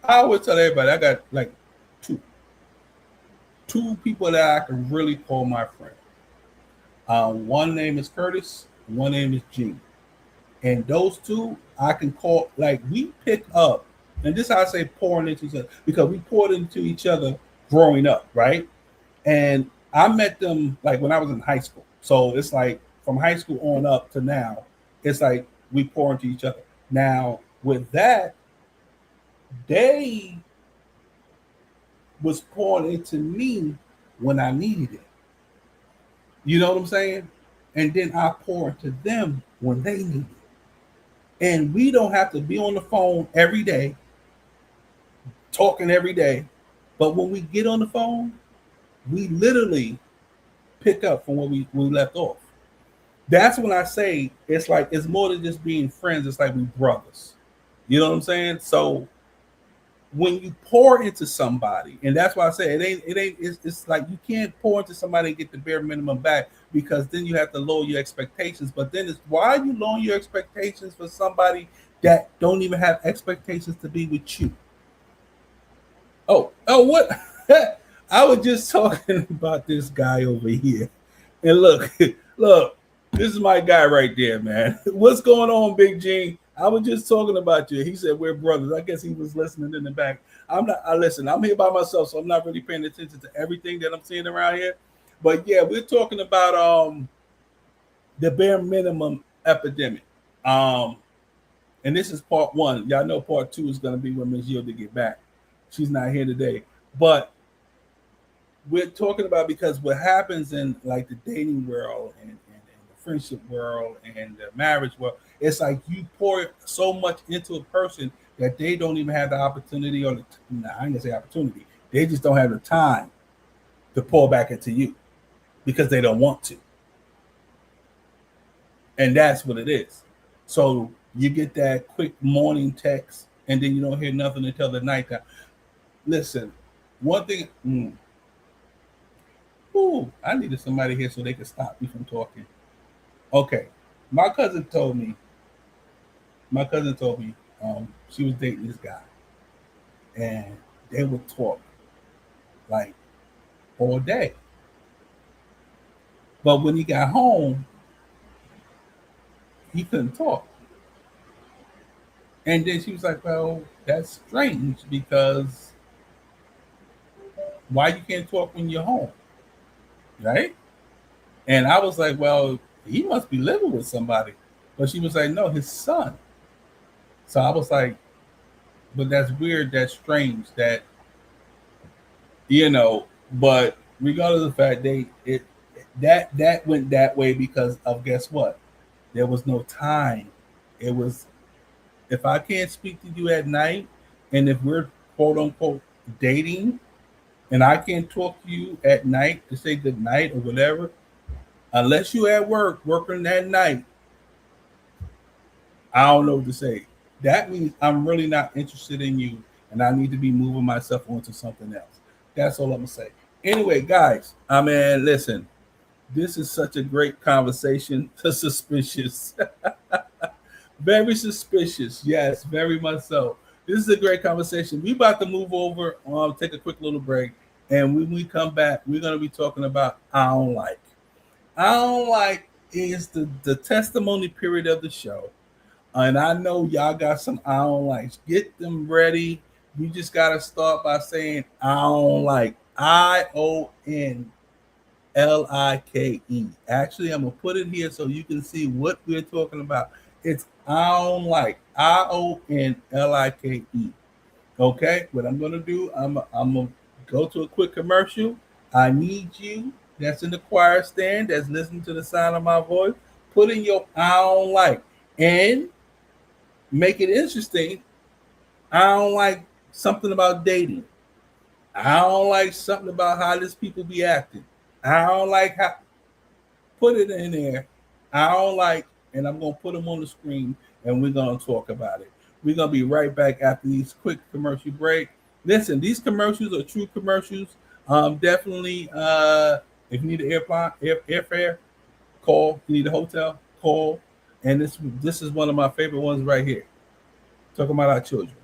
always tell everybody I got like two people that I can really call my friend. One name is Curtis, one name is Gene. And those two I can call, like, we pick up, and this is how I say pouring into each other, because we poured into each other growing up, right? And I met them like when I was in high school. So it's like from high school on up to now, it's like we pour into each other. Now with that, they was pouring into me when I needed it. You know what I'm saying? And then I pour into them when they need it. And we don't have to be on the phone every day, talking every day. But when we get on the phone, we literally pick up from where we left off. That's when I say it's like it's more than just being friends. It's like we brothers. You know what I'm saying? So when you pour into somebody, and that's why I say it's like you can't pour into somebody and get the bare minimum back, because then you have to lower your expectations. But then it's why you lower your expectations for somebody that don't even have expectations to be with you. Oh, what? I was just talking about this guy over here. And look, this is my guy right there, man. What's going on, Big G? I was just talking about you. He said we're brothers. I guess he was listening in the back. I'm here by myself, so I'm not really paying attention to everything that I'm seeing around here. But yeah, we're talking about the bare minimum epidemic. And this is part 1. Y'all know part 2 is going to be when Ms. Yield get back. She's not here today. But we're talking about, because what happens in like the dating world and the friendship world and the marriage world, it's like you pour so much into a person that they don't even have the opportunity, or I ain't gonna say opportunity, they just don't have the time to pour back into you because they don't want to. And that's what it is. So you get that quick morning text and then you don't hear nothing until the nighttime. Listen, one thing, Ooh, I needed somebody here so they could stop me from talking. Okay. My cousin told me she was dating this guy. And they would talk like all day. But when he got home, he couldn't talk. And then she was like, well, that's strange because why you can't talk when you're home? Right? And I was like, well, he must be living with somebody. But she was like, no, his son. So I was like, but that's weird, that's strange, that, but regardless of the fact that went that way because of, guess what? There was no time. It was, if I can't speak to you at night, and if we're quote unquote dating, and I can't talk to you at night to say good night or whatever, unless you at work working that night, I don't know what to say. That means I'm really not interested in you, and I need to be moving myself onto something else. That's all I'm gonna say. Anyway, guys, listen, this is such a great conversation. Suspicious. Very suspicious. Yes, very much so. This is a great conversation. We about to move over, take a quick little break. And when we come back, we're going to be talking about I don't like. I don't like is the testimony period of the show. And I know y'all got some I don't likes. Get them ready. You just got to start by saying I don't like. IONLIKE. Actually, I'm going to put it here so you can see what we're talking about. It's I don't like. IONLIKE. Okay, what I'm going to do, I'm going to go to a quick commercial. I need you that's in the choir stand, that's listening to the sound of my voice, put in your I don't like and make it interesting. I don't like something about dating. I don't like something about how these people be acting. I don't like how, put it in there. I don't like, and I'm going to put them on the screen and we're going to talk about it. We're going to be right back after these quick commercial break. Listen, these commercials are true commercials. Definitely, if you need an airfare, call. If you need a hotel, call. And this is one of my favorite ones right here. Talking about our children.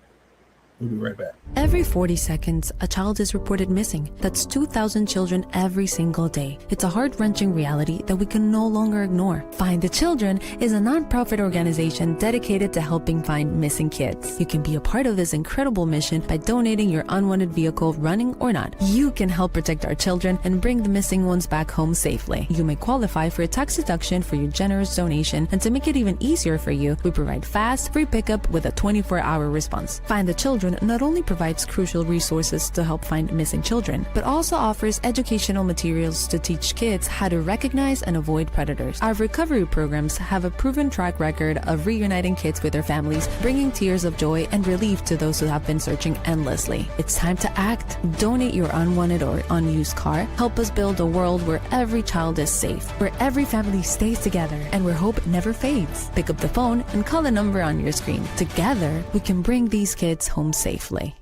We'll be right back. Every 40 seconds, a child is reported missing. That's 2,000 children every single day. It's a heart-wrenching reality that we can no longer ignore. Find the Children is a non-profit organization dedicated to helping find missing kids. You can be a part of this incredible mission by donating your unwanted vehicle, running or not. You can help protect our children and bring the missing ones back home safely. You may qualify for a tax deduction for your generous donation, and to make it even easier for you, we provide fast, free pickup with a 24-hour response. Find the Children not only provides crucial resources to help find missing children, but also offers educational materials to teach kids how to recognize and avoid predators. Our recovery programs have a proven track record of reuniting kids with their families, bringing tears of joy and relief to those who have been searching endlessly. It's time to act. Donate your unwanted or unused car. Help us build a world where every child is safe, where every family stays together, and where hope never fades. Pick up the phone and call the number on your screen. Together, we can bring these kids home safely.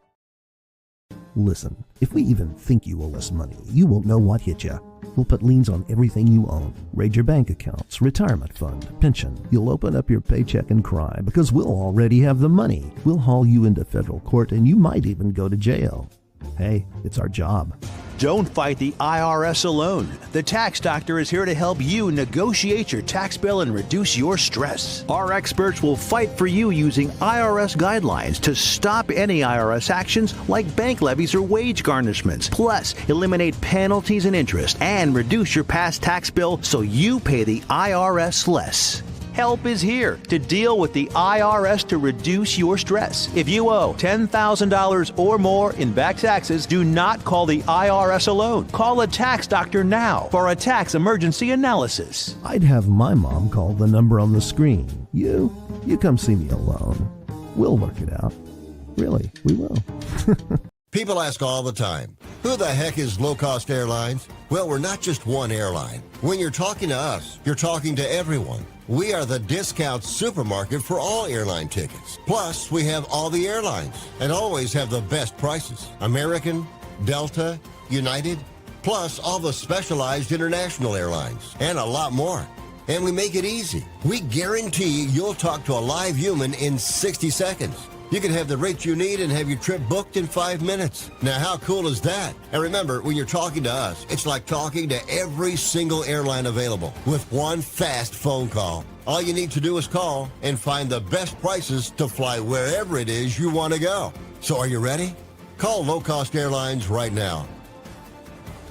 Listen, if we even think you owe us money, you won't know what hit you. We'll put liens on everything you own. Raid your bank accounts, retirement fund, pension. You'll open up your paycheck and cry because we'll already have the money. We'll haul you into federal court and you might even go to jail. Hey, it's our job. Don't fight the IRS alone. The Tax Doctor is here to help you negotiate your tax bill and reduce your stress. Our experts will fight for you using IRS guidelines to stop any IRS actions like bank levies or wage garnishments. Plus, eliminate penalties and interest and reduce your past tax bill so you pay the IRS less. Help is here to deal with the IRS to reduce your stress. If you owe $10,000 or more in back taxes, do not call the IRS alone. Call a tax doctor now for a tax emergency analysis. I'd have my mom call the number on the screen. You come see me alone. We'll work it out. Really, we will. People ask all the time, who the heck is Low Cost Airlines? Well, we're not just one airline. When you're talking to us, you're talking to everyone. We are the discount supermarket for all airline tickets. Plus, we have all the airlines and always have the best prices. American, Delta, United. plus all the specialized international airlines, and a lot more. And we make it easy. We guarantee you'll talk to a live human in 60 seconds. You can have the rates you need and have your trip booked in 5 minutes. Now, how cool is that? And remember, when you're talking to us, it's like talking to every single airline available with one fast phone call. All you need to do is call and find the best prices to fly wherever it is you want to go. So are you ready? Call Low Cost Airlines right now.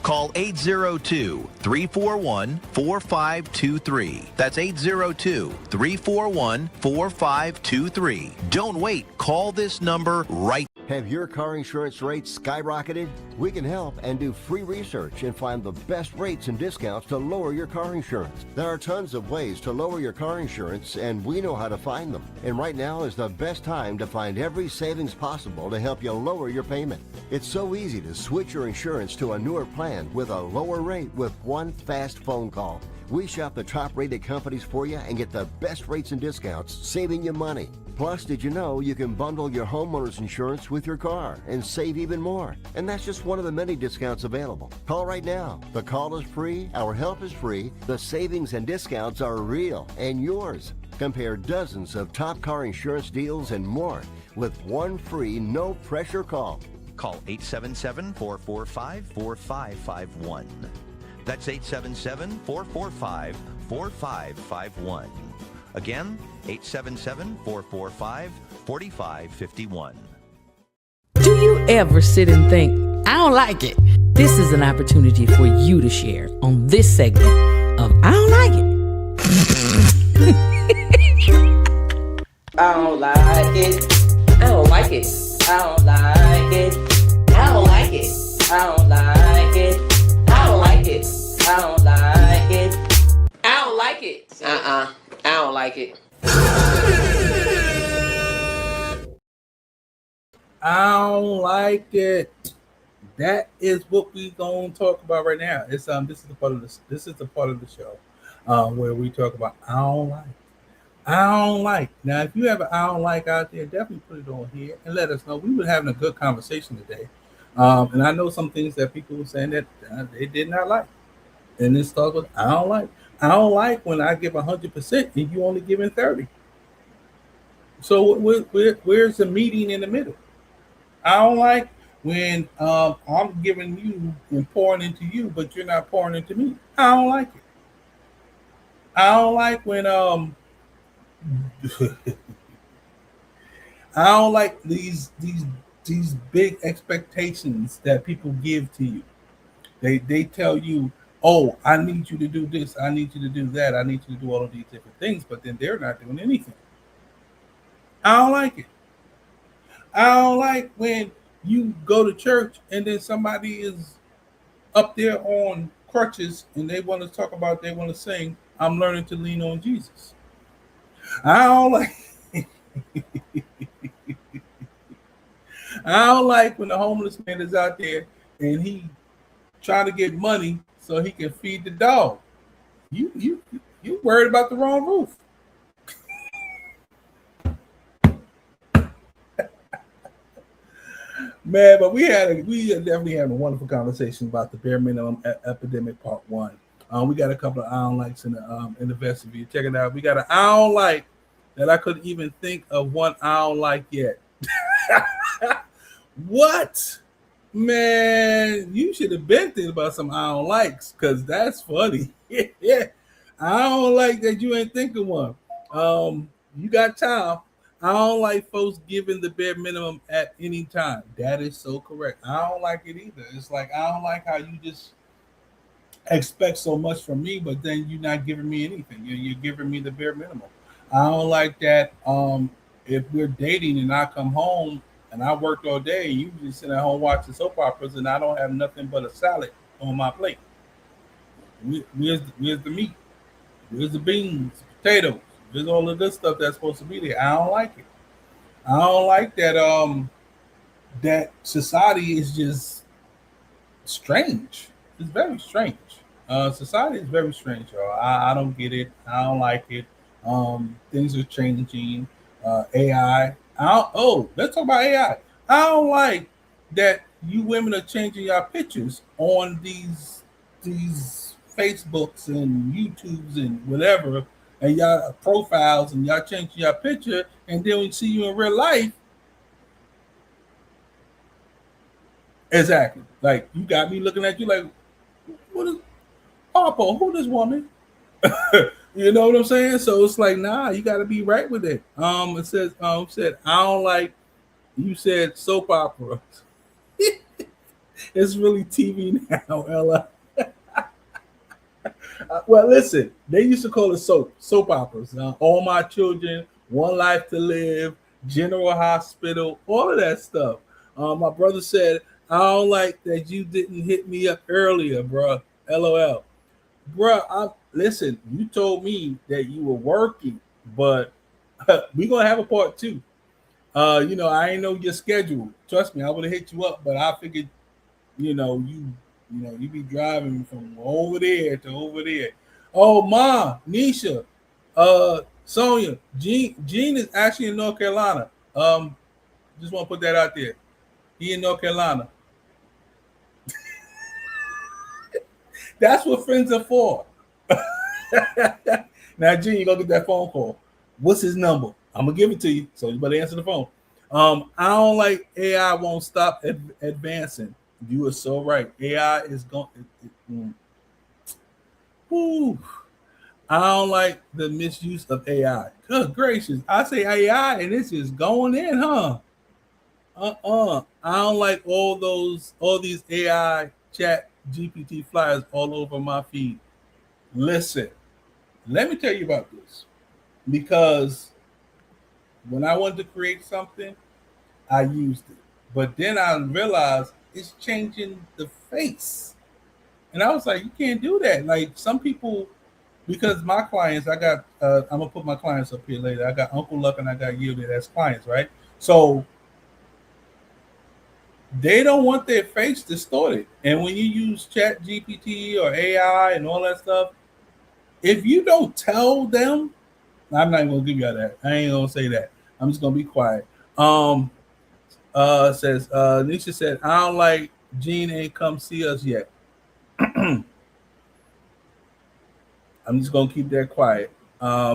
Call 802-341-4523. That's 802-341-4523. Don't wait. Call this number right. Have your car insurance rates skyrocketed? We can help and do free research and find the best rates and discounts to lower your car insurance. There are tons of ways to lower your car insurance, and we know how to find them. And right now is the best time to find every savings possible to help you lower your payment. It's so easy to switch your insurance to a newer plan with a lower rate with one fast phone call. We shop the top-rated companies for you and get the best rates and discounts, saving you money. Plus, did you know you can bundle your homeowner's insurance with your car and save even more? And that's just one of the many discounts available. Call right now. The call is free, our help is free, the savings and discounts are real and yours. Compare dozens of top car insurance deals and more with one free, no-pressure call. Call 877-445-4551. That's 877-445-4551. Again, 877-445-4551. Do you ever sit and think, I don't like it? This is an opportunity for you to share on this segment of I don't like it. I don't like it. I don't like it. I don't like it. I don't like it. I don't like it. I don't like it. I don't like it. I don't like it. I don't like it. I don't like it. That is what we gonna talk about right now. It's this is the part of the show where we talk about I don't like. I don't like. Now, if you have an I don't like out there, definitely put it on here and let us know. We were having a good conversation today. And I know some things that people were saying that they did not like. And this talk was, I don't like. I don't like when I give 100% and you only giving 30. So where's the meeting in the middle? I don't like when I'm giving you and pouring into you, but you're not pouring into me. I don't like it. I don't like when I don't like these big expectations that people give to you. They tell you, oh, I need you to do this, I need you to do that, I need you to do all of these different things, but then they're not doing anything. I don't like it. I don't like when you go to church and then somebody is up there on crutches and they want to talk about, they want to sing, I'm learning to lean on Jesus. I don't like I don't like when the homeless man is out there and he trying to get money so he can feed the dog. You worried about the wrong roof. Man, but we definitely had a wonderful conversation about the bare minimum epidemic part 1. We got a couple of I don't likes in the vest of you. Check it out. We got an I don't like that I couldn't even think of one I don't like yet. What? Man, you should have been thinking about some I don't likes because that's funny. Yeah. I don't like that you ain't thinking one. You got time. I don't like folks giving the bare minimum at any time. That is so correct. I don't like it either. It's like I don't like how you just expect so much from me, but then you're not giving me anything. You're giving me the bare minimum. I don't like that. If we're dating and I come home and I worked all day, you just sit at home watching soap operas and I don't have nothing but a salad on my plate. Where's the meat? Where's the beans, potatoes? There's all of this stuff that's supposed to be there. I don't like it. I don't like that that society is just strange. It's very strange. Society is very strange, y'all. I don't get it. I don't like it. Things are changing. AI. Let's talk about AI. I don't like that you women are changing your pictures on these Facebooks and YouTubes and whatever, and y'all profiles, and y'all changing your picture, and then we see you in real life. Exactly. Like you got me looking at you like, what is Papa? Who this woman? You know what I'm saying? So it's like, nah, you got to be right with it. It said I don't like. You said soap opera. It's really TV now, Ella. Well, listen, they used to call it soap operas. All My Children, One Life to Live, General Hospital, all of that stuff. My brother said, I don't like that you didn't hit me up earlier, bro. LOL. Bro, listen, you told me that you were working, but we're going to have a part two. I ain't know your schedule. Trust me, I would have hit you up, but I figured, you be driving from over there to over there. Oh, Ma, Nisha, Sonia, Gene is actually in North Carolina. Just want to put that out there. He in North Carolina. That's what friends are for. Now, Gene, you gonna get that phone call. What's his number? I'm gonna give it to you, so you better answer the phone. I don't like AI won't stop advancing. You are so right. AI is going. I don't like the misuse of AI. Good gracious, I say AI and it's just going in, huh? I don't like all these AI chat GPT flyers all over my feed. Listen, let me tell you about this, because when I wanted to create something, I used it, but then I realized it's changing the face, and I was like, you can't do that. Like some people, because my clients, I'm gonna put my clients up here later. I got Uncle Luck and I got Yielded as clients, right? So they don't want their face distorted. And when you use Chat GPT or AI and all that stuff, if you don't tell them, I'm not even gonna give you that. I ain't gonna say that. I'm just gonna be quiet. Says Nisha said, I don't like Gene ain't come see us yet. I'm just gonna keep that quiet.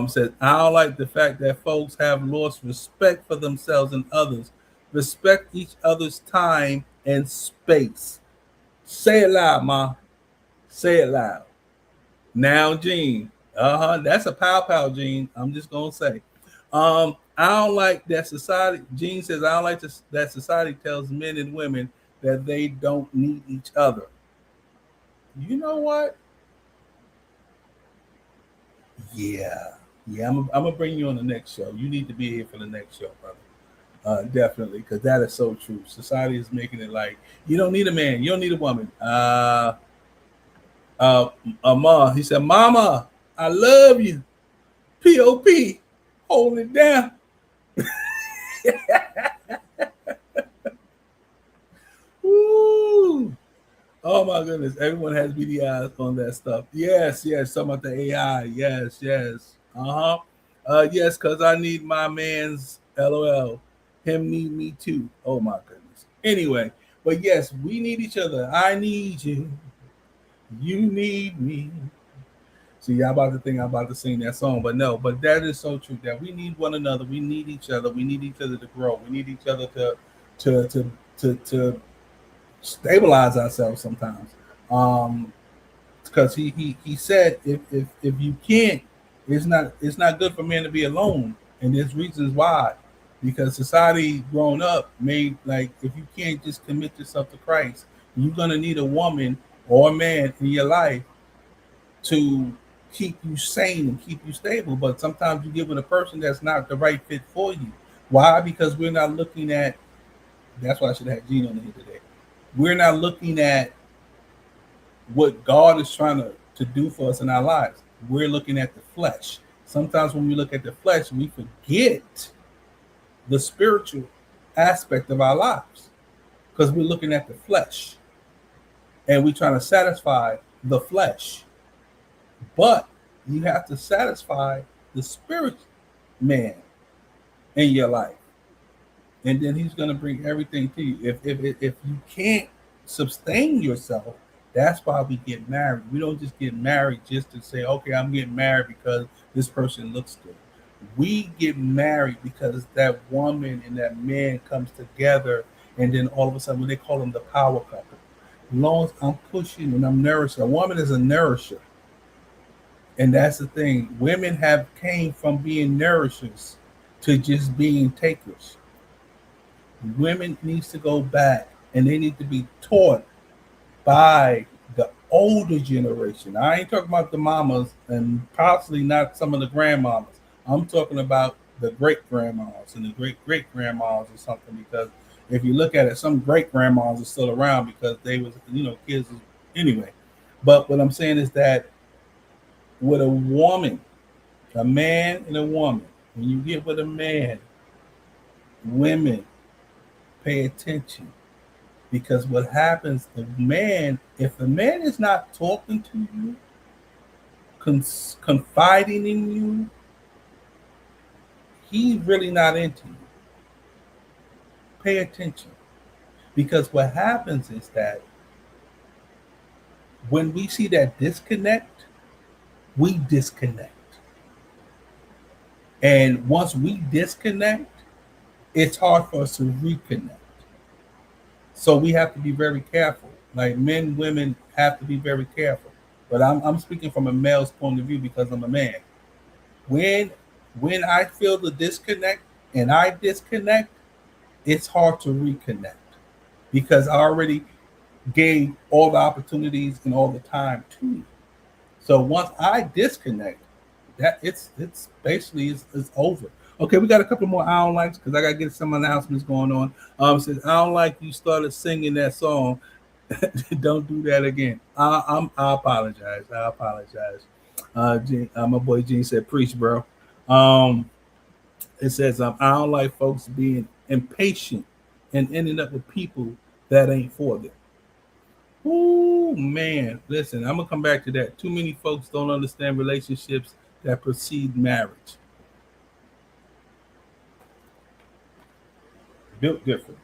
Says, I don't like the fact that folks have lost respect for themselves and others. Respect each other's time and space. Say it loud, Ma. Say it loud. Now, Gene. That's a pow, Gene. I'm just gonna say. I don't like that society. Gene says, I don't like that society tells men and women that they don't need each other. You know what? Yeah. I'm gonna bring you on the next show. You need to be here for the next show, brother. Definitely, because that is so true. Society is making it like you don't need a man, you don't need a woman. Ma, he said, Mama, I love you. P.O.P. Hold it down. Woo. Oh my goodness, everyone has beady eyes on that stuff. Yes, talking about the AI. Yes. Yes, because I need my man's LOL. Him need me too. Oh my goodness. Anyway, but yes, we need each other. I need you. You need me. See, y'all about to think I'm about to sing that song, but no, but that is so true that we need one another. We need each other. We need each other to grow. We need each other to stabilize ourselves sometimes. Because he said if you can't, it's not good for men to be alone, and there's reasons why. Because society grown up made like if you can't just commit yourself to Christ, you're gonna need a woman or a man in your life to keep you sane and keep you stable. But sometimes you get with a person that's not the right fit for you. Why? Because we're not looking at. That's why I should have had Gene on here today. We're not looking at what God is trying to do for us in our lives. We're looking at the flesh. Sometimes when we look at the flesh, we forget the spiritual aspect of our lives because we're looking at the flesh and we're trying to satisfy the flesh. But you have to satisfy the spirit man in your life. and then he's going to bring everything to you. If you can't sustain yourself, that's why we get married. We don't just get married just to say, okay, I'm getting married because this person looks good. We get married because that woman and that man comes together, and then all of a sudden, they call them the power couple. As long as I'm pushing and I'm nourishing, a woman is a nourisher. And that's the thing. Women have came from being nourishers to just being takers. Women needs to go back, and they need to be taught by the older generation. I ain't talking about the mamas and possibly not some of the grandmamas. I'm talking about the great grandmas and the great grandmas or something, because if you look at it, some great grandmas are still around because they was, kids anyway. But what I'm saying is that with a woman, a man and a woman, when you get with a man, women pay attention. Because what happens, if the man is not talking to you, confiding in you, he's really not into you. Pay attention. Because what happens is that when we see that disconnect, we disconnect. And once we disconnect, it's hard for us to reconnect. So we have to be very careful. Like men, women have to be very careful. But I'm speaking from a male's point of view because I'm a man. When I feel the disconnect and I disconnect, it's hard to reconnect because I already gave all the opportunities and all the time to you. So once I disconnect, that it's basically it's over. Okay, we got a couple more I don't likes because I gotta get some announcements going on. Since I don't like you started singing that song, don't do that again. I apologize. I apologize. My boy Gene said, "Preach, bro." It says, "I don't like folks being impatient and ending up with people that ain't for them." Oh man, listen, I'm gonna come back to that. Too many folks don't understand relationships that precede marriage. Built different.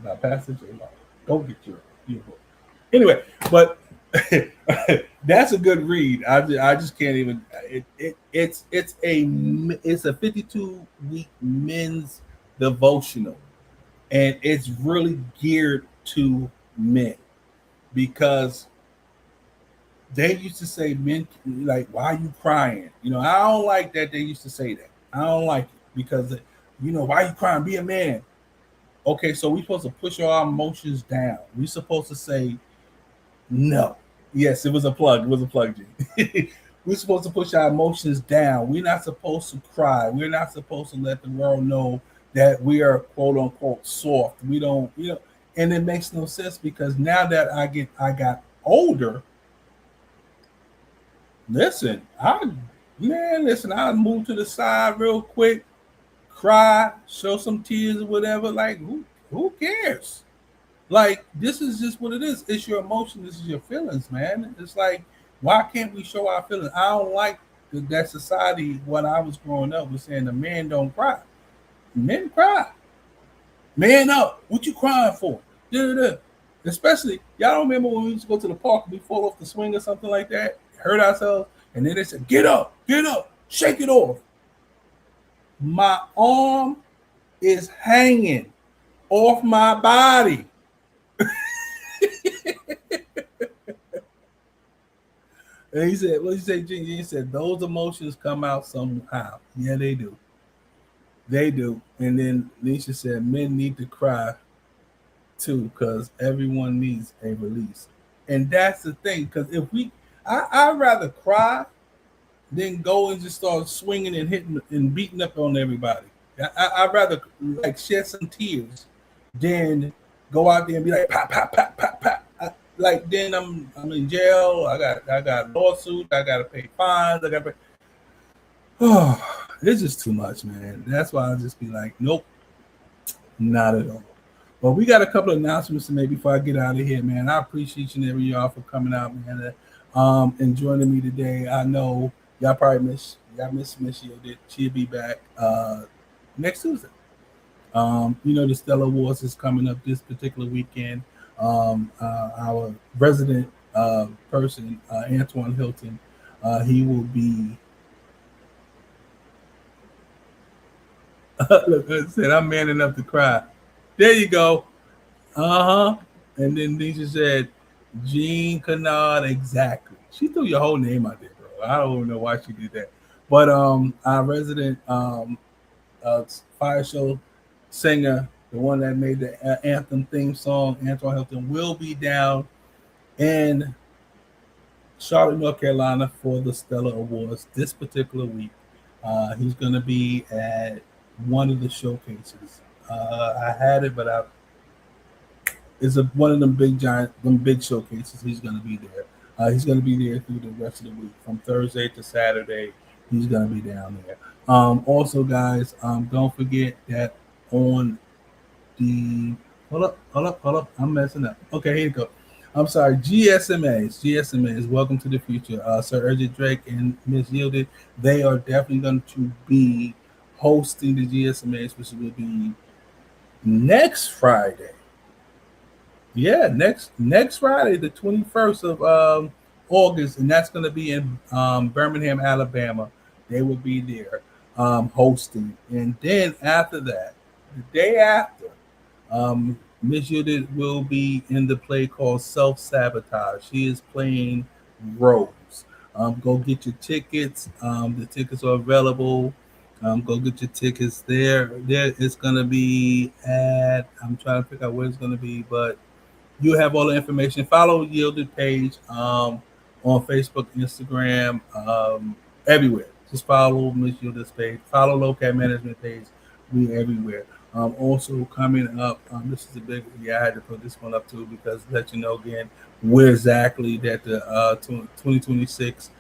Now, passage or law. Go get your book. Anyway, but that's a good read. I just can't even. It's a 52-week men's devotional, and it's really geared to men because they used to say men like, "Why are you crying?" I don't like that they used to say that. I don't like it because why are you crying? Be a man. Okay, so we're supposed to push our emotions down. We're supposed to say no. Yes, it was a plug. It was a plug, G. We're supposed to push our emotions down. We're not supposed to cry. We're not supposed to let the world know that we are quote unquote soft. We don't, and it makes no sense because now that I got older. Listen, I moved to the side real quick. Cry, show some tears or whatever. Like, who cares? Like, this is just what it is. It's your emotion. This is your feelings, man. It's like, why can't we show our feelings? I don't like that society, when I was growing up, was saying the men don't cry. Men cry. Man up. What you crying for? Da-da-da. Especially, y'all don't remember when we used to go to the park and we fall off the swing or something like that, hurt ourselves, and then they said, get up, shake it off. My arm is hanging off my body. And he said, what did you say, Gene? He said, those emotions come out somehow. Yeah, they do. They do. And then Nisha said, men need to cry too because everyone needs a release. And that's the thing, because if I'd rather cry than go and just start swinging and hitting and beating up on everybody. I'd rather like shed some tears than go out there and be like pop, pop, pop, pop, pop. Like then I'm in jail. I got lawsuit. I got to pay fines. I got to pay. Oh, it's just too much, man. That's why I just be like, nope, not at all. Well, we got a couple of announcements to make before I get out of here, man. I appreciate each and every y'all for coming out, man, and joining me today. I know y'all probably miss Miss. She'll be back next Tuesday. The Stellar Awards is coming up this particular weekend. Our resident person, Antoine Hilton, he will be. Look, I said, I'm man enough to cry. There you go. Uh huh. And then Nisha said, Jean Kennard, exactly. She threw your whole name out there, bro. I don't even know why she did that. But our resident fire show singer, the one that made the anthem theme song, Antoine Hilton, will be down in Charlotte, North Carolina for the Stellar Awards this particular week. He's going to be at one of the showcases. I had it, but one of them big showcases. He's going to be there. He's going to be there through the rest of the week, from Thursday to Saturday. He's going to be down there. Also, guys, don't forget that on the hold up, I'm messing up. Okay, here you go. I'm sorry, GSMAs, welcome to the future. Sir Urgent Drake and Miss Yielded, they are definitely going to be hosting the GSMAs, which will be next Friday. Yeah, next Friday, the 21st of August, and that's going to be in Birmingham, Alabama. They will be there hosting, and then after that, the day after, Miss Judith will be in the play called Self Sabotage. She is playing Rose. Go get your tickets. The tickets are available. Go get your tickets there. There it's gonna be at. I'm trying to figure out where it's gonna be, but you have all the information. Follow Yielded page on Facebook, Instagram, everywhere. Just follow Miss Yielded's page. Follow Low-Cat Management page. We everywhere. Also coming up, this is a big. Yeah, I had to put this one up too because let you know again where exactly that the 2026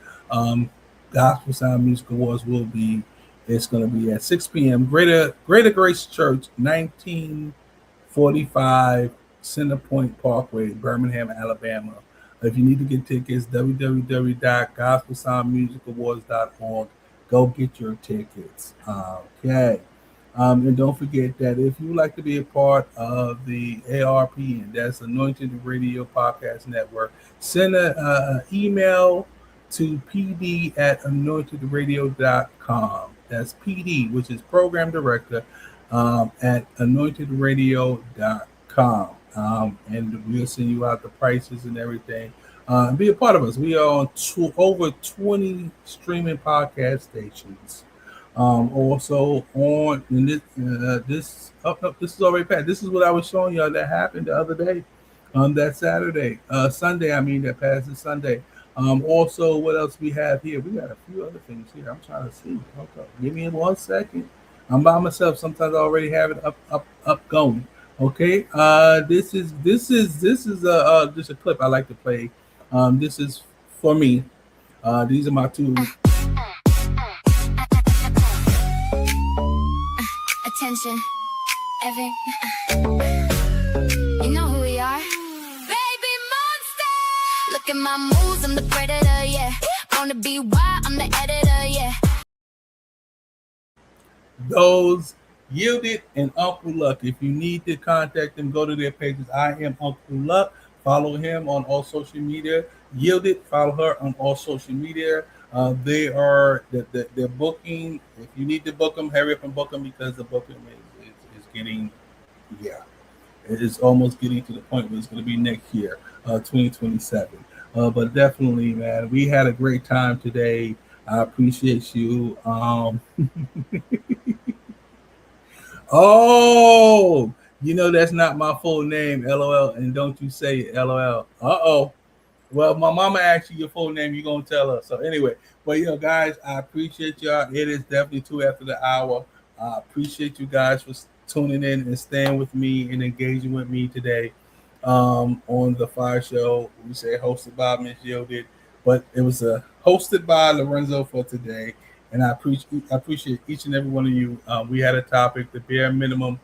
Gospel Sound Music Awards will be. It's going to be at 6 p.m. Greater Grace Church, 1945 Center Point Parkway, Birmingham, Alabama. If you need to get tickets, www.gospelsoundmusicawards.org. Go get your tickets. Okay. And don't forget that if you would like to be a part of the ARPN, that's Anointed Radio Podcast Network, send an email to pd@anointedradio.com. That's PD, which is Program Director at anointedradio.com. And we'll send you out the prices and everything. Be a part of us. We are on over 20 streaming podcast stations. Also on this this is already passed. This is what I was showing y'all that happened the other day, that Sunday. I mean that passed this Sunday. Also, what else we have here? We got a few other things here. I'm trying to see. Okay, give me 1 second. I'm by myself. Sometimes I already have it up going. Okay. This is just a clip I like to play. This is for me. These are my two. Attention, you know who we are, baby monster. Look at my moves, I'm the predator, yeah. On the BY, I'm the editor, yeah. Those Yielded and Uncle Luck. If you need to contact them, go to their pages. I am Uncle Luck. Follow him on all social media. Yielded, follow her on all social media. They are they're booking. If you need to book them, hurry up and book them because the booking is getting, it is almost getting to the point where it's going to be next year, 2027. But definitely, man, we had a great time today. I appreciate you. Oh, that's not my full name, LOL, and don't you say it, LOL. Uh-oh. Well, my mama asked you your full name, you're going to tell her. So anyway, but guys, I appreciate y'all. It is definitely 2 after the hour. I appreciate you guys for tuning in and staying with me and engaging with me today on the Fire Show. We say hosted by Miss Yielded, but it was hosted by Lorenzo for today. And I appreciate each and every one of you. We had a topic, the bare minimum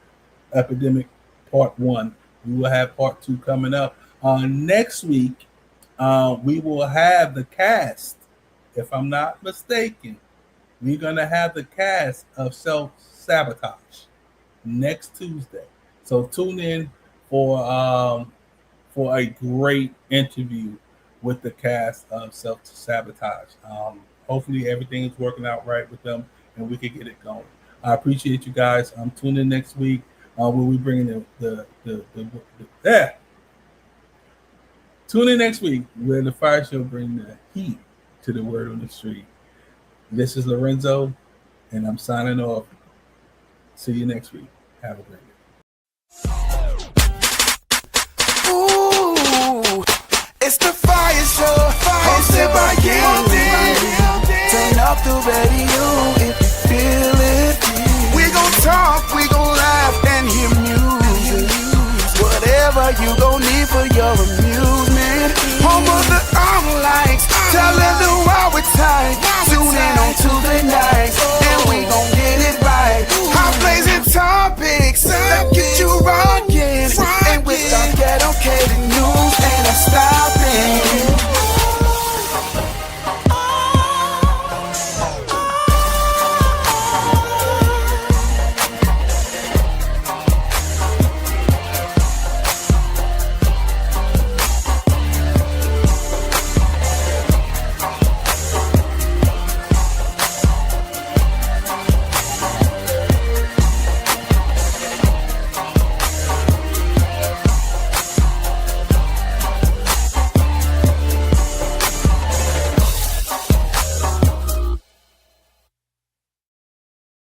epidemic, part 1. We will have part 2 coming up. Next week, we will have the cast, if I'm not mistaken. We're going to have the cast of Self Sabotage. next Tuesday. So tune in for a great interview with the cast of Self-Sabotage. Hopefully everything is working out right with them and we can get it going. I appreciate you guys. Tune in next week when we bring in Tune in next week where the Fire Show bring the heat to the word on the street. This is Lorenzo, and I'm signing off. See you next week. Have a great day. Ooh, it's the Fire Show, hosted by you. Turn up the radio if you feel it. We gon' talk, we gon' laugh and hear music. Whatever you gon' need for your amusement. Home of the likes, telling the world we're tight. Tune in on Tuesday nights, and we gon' get it right. Hot blazing topics that get you rockin', and with our ghetto cadence.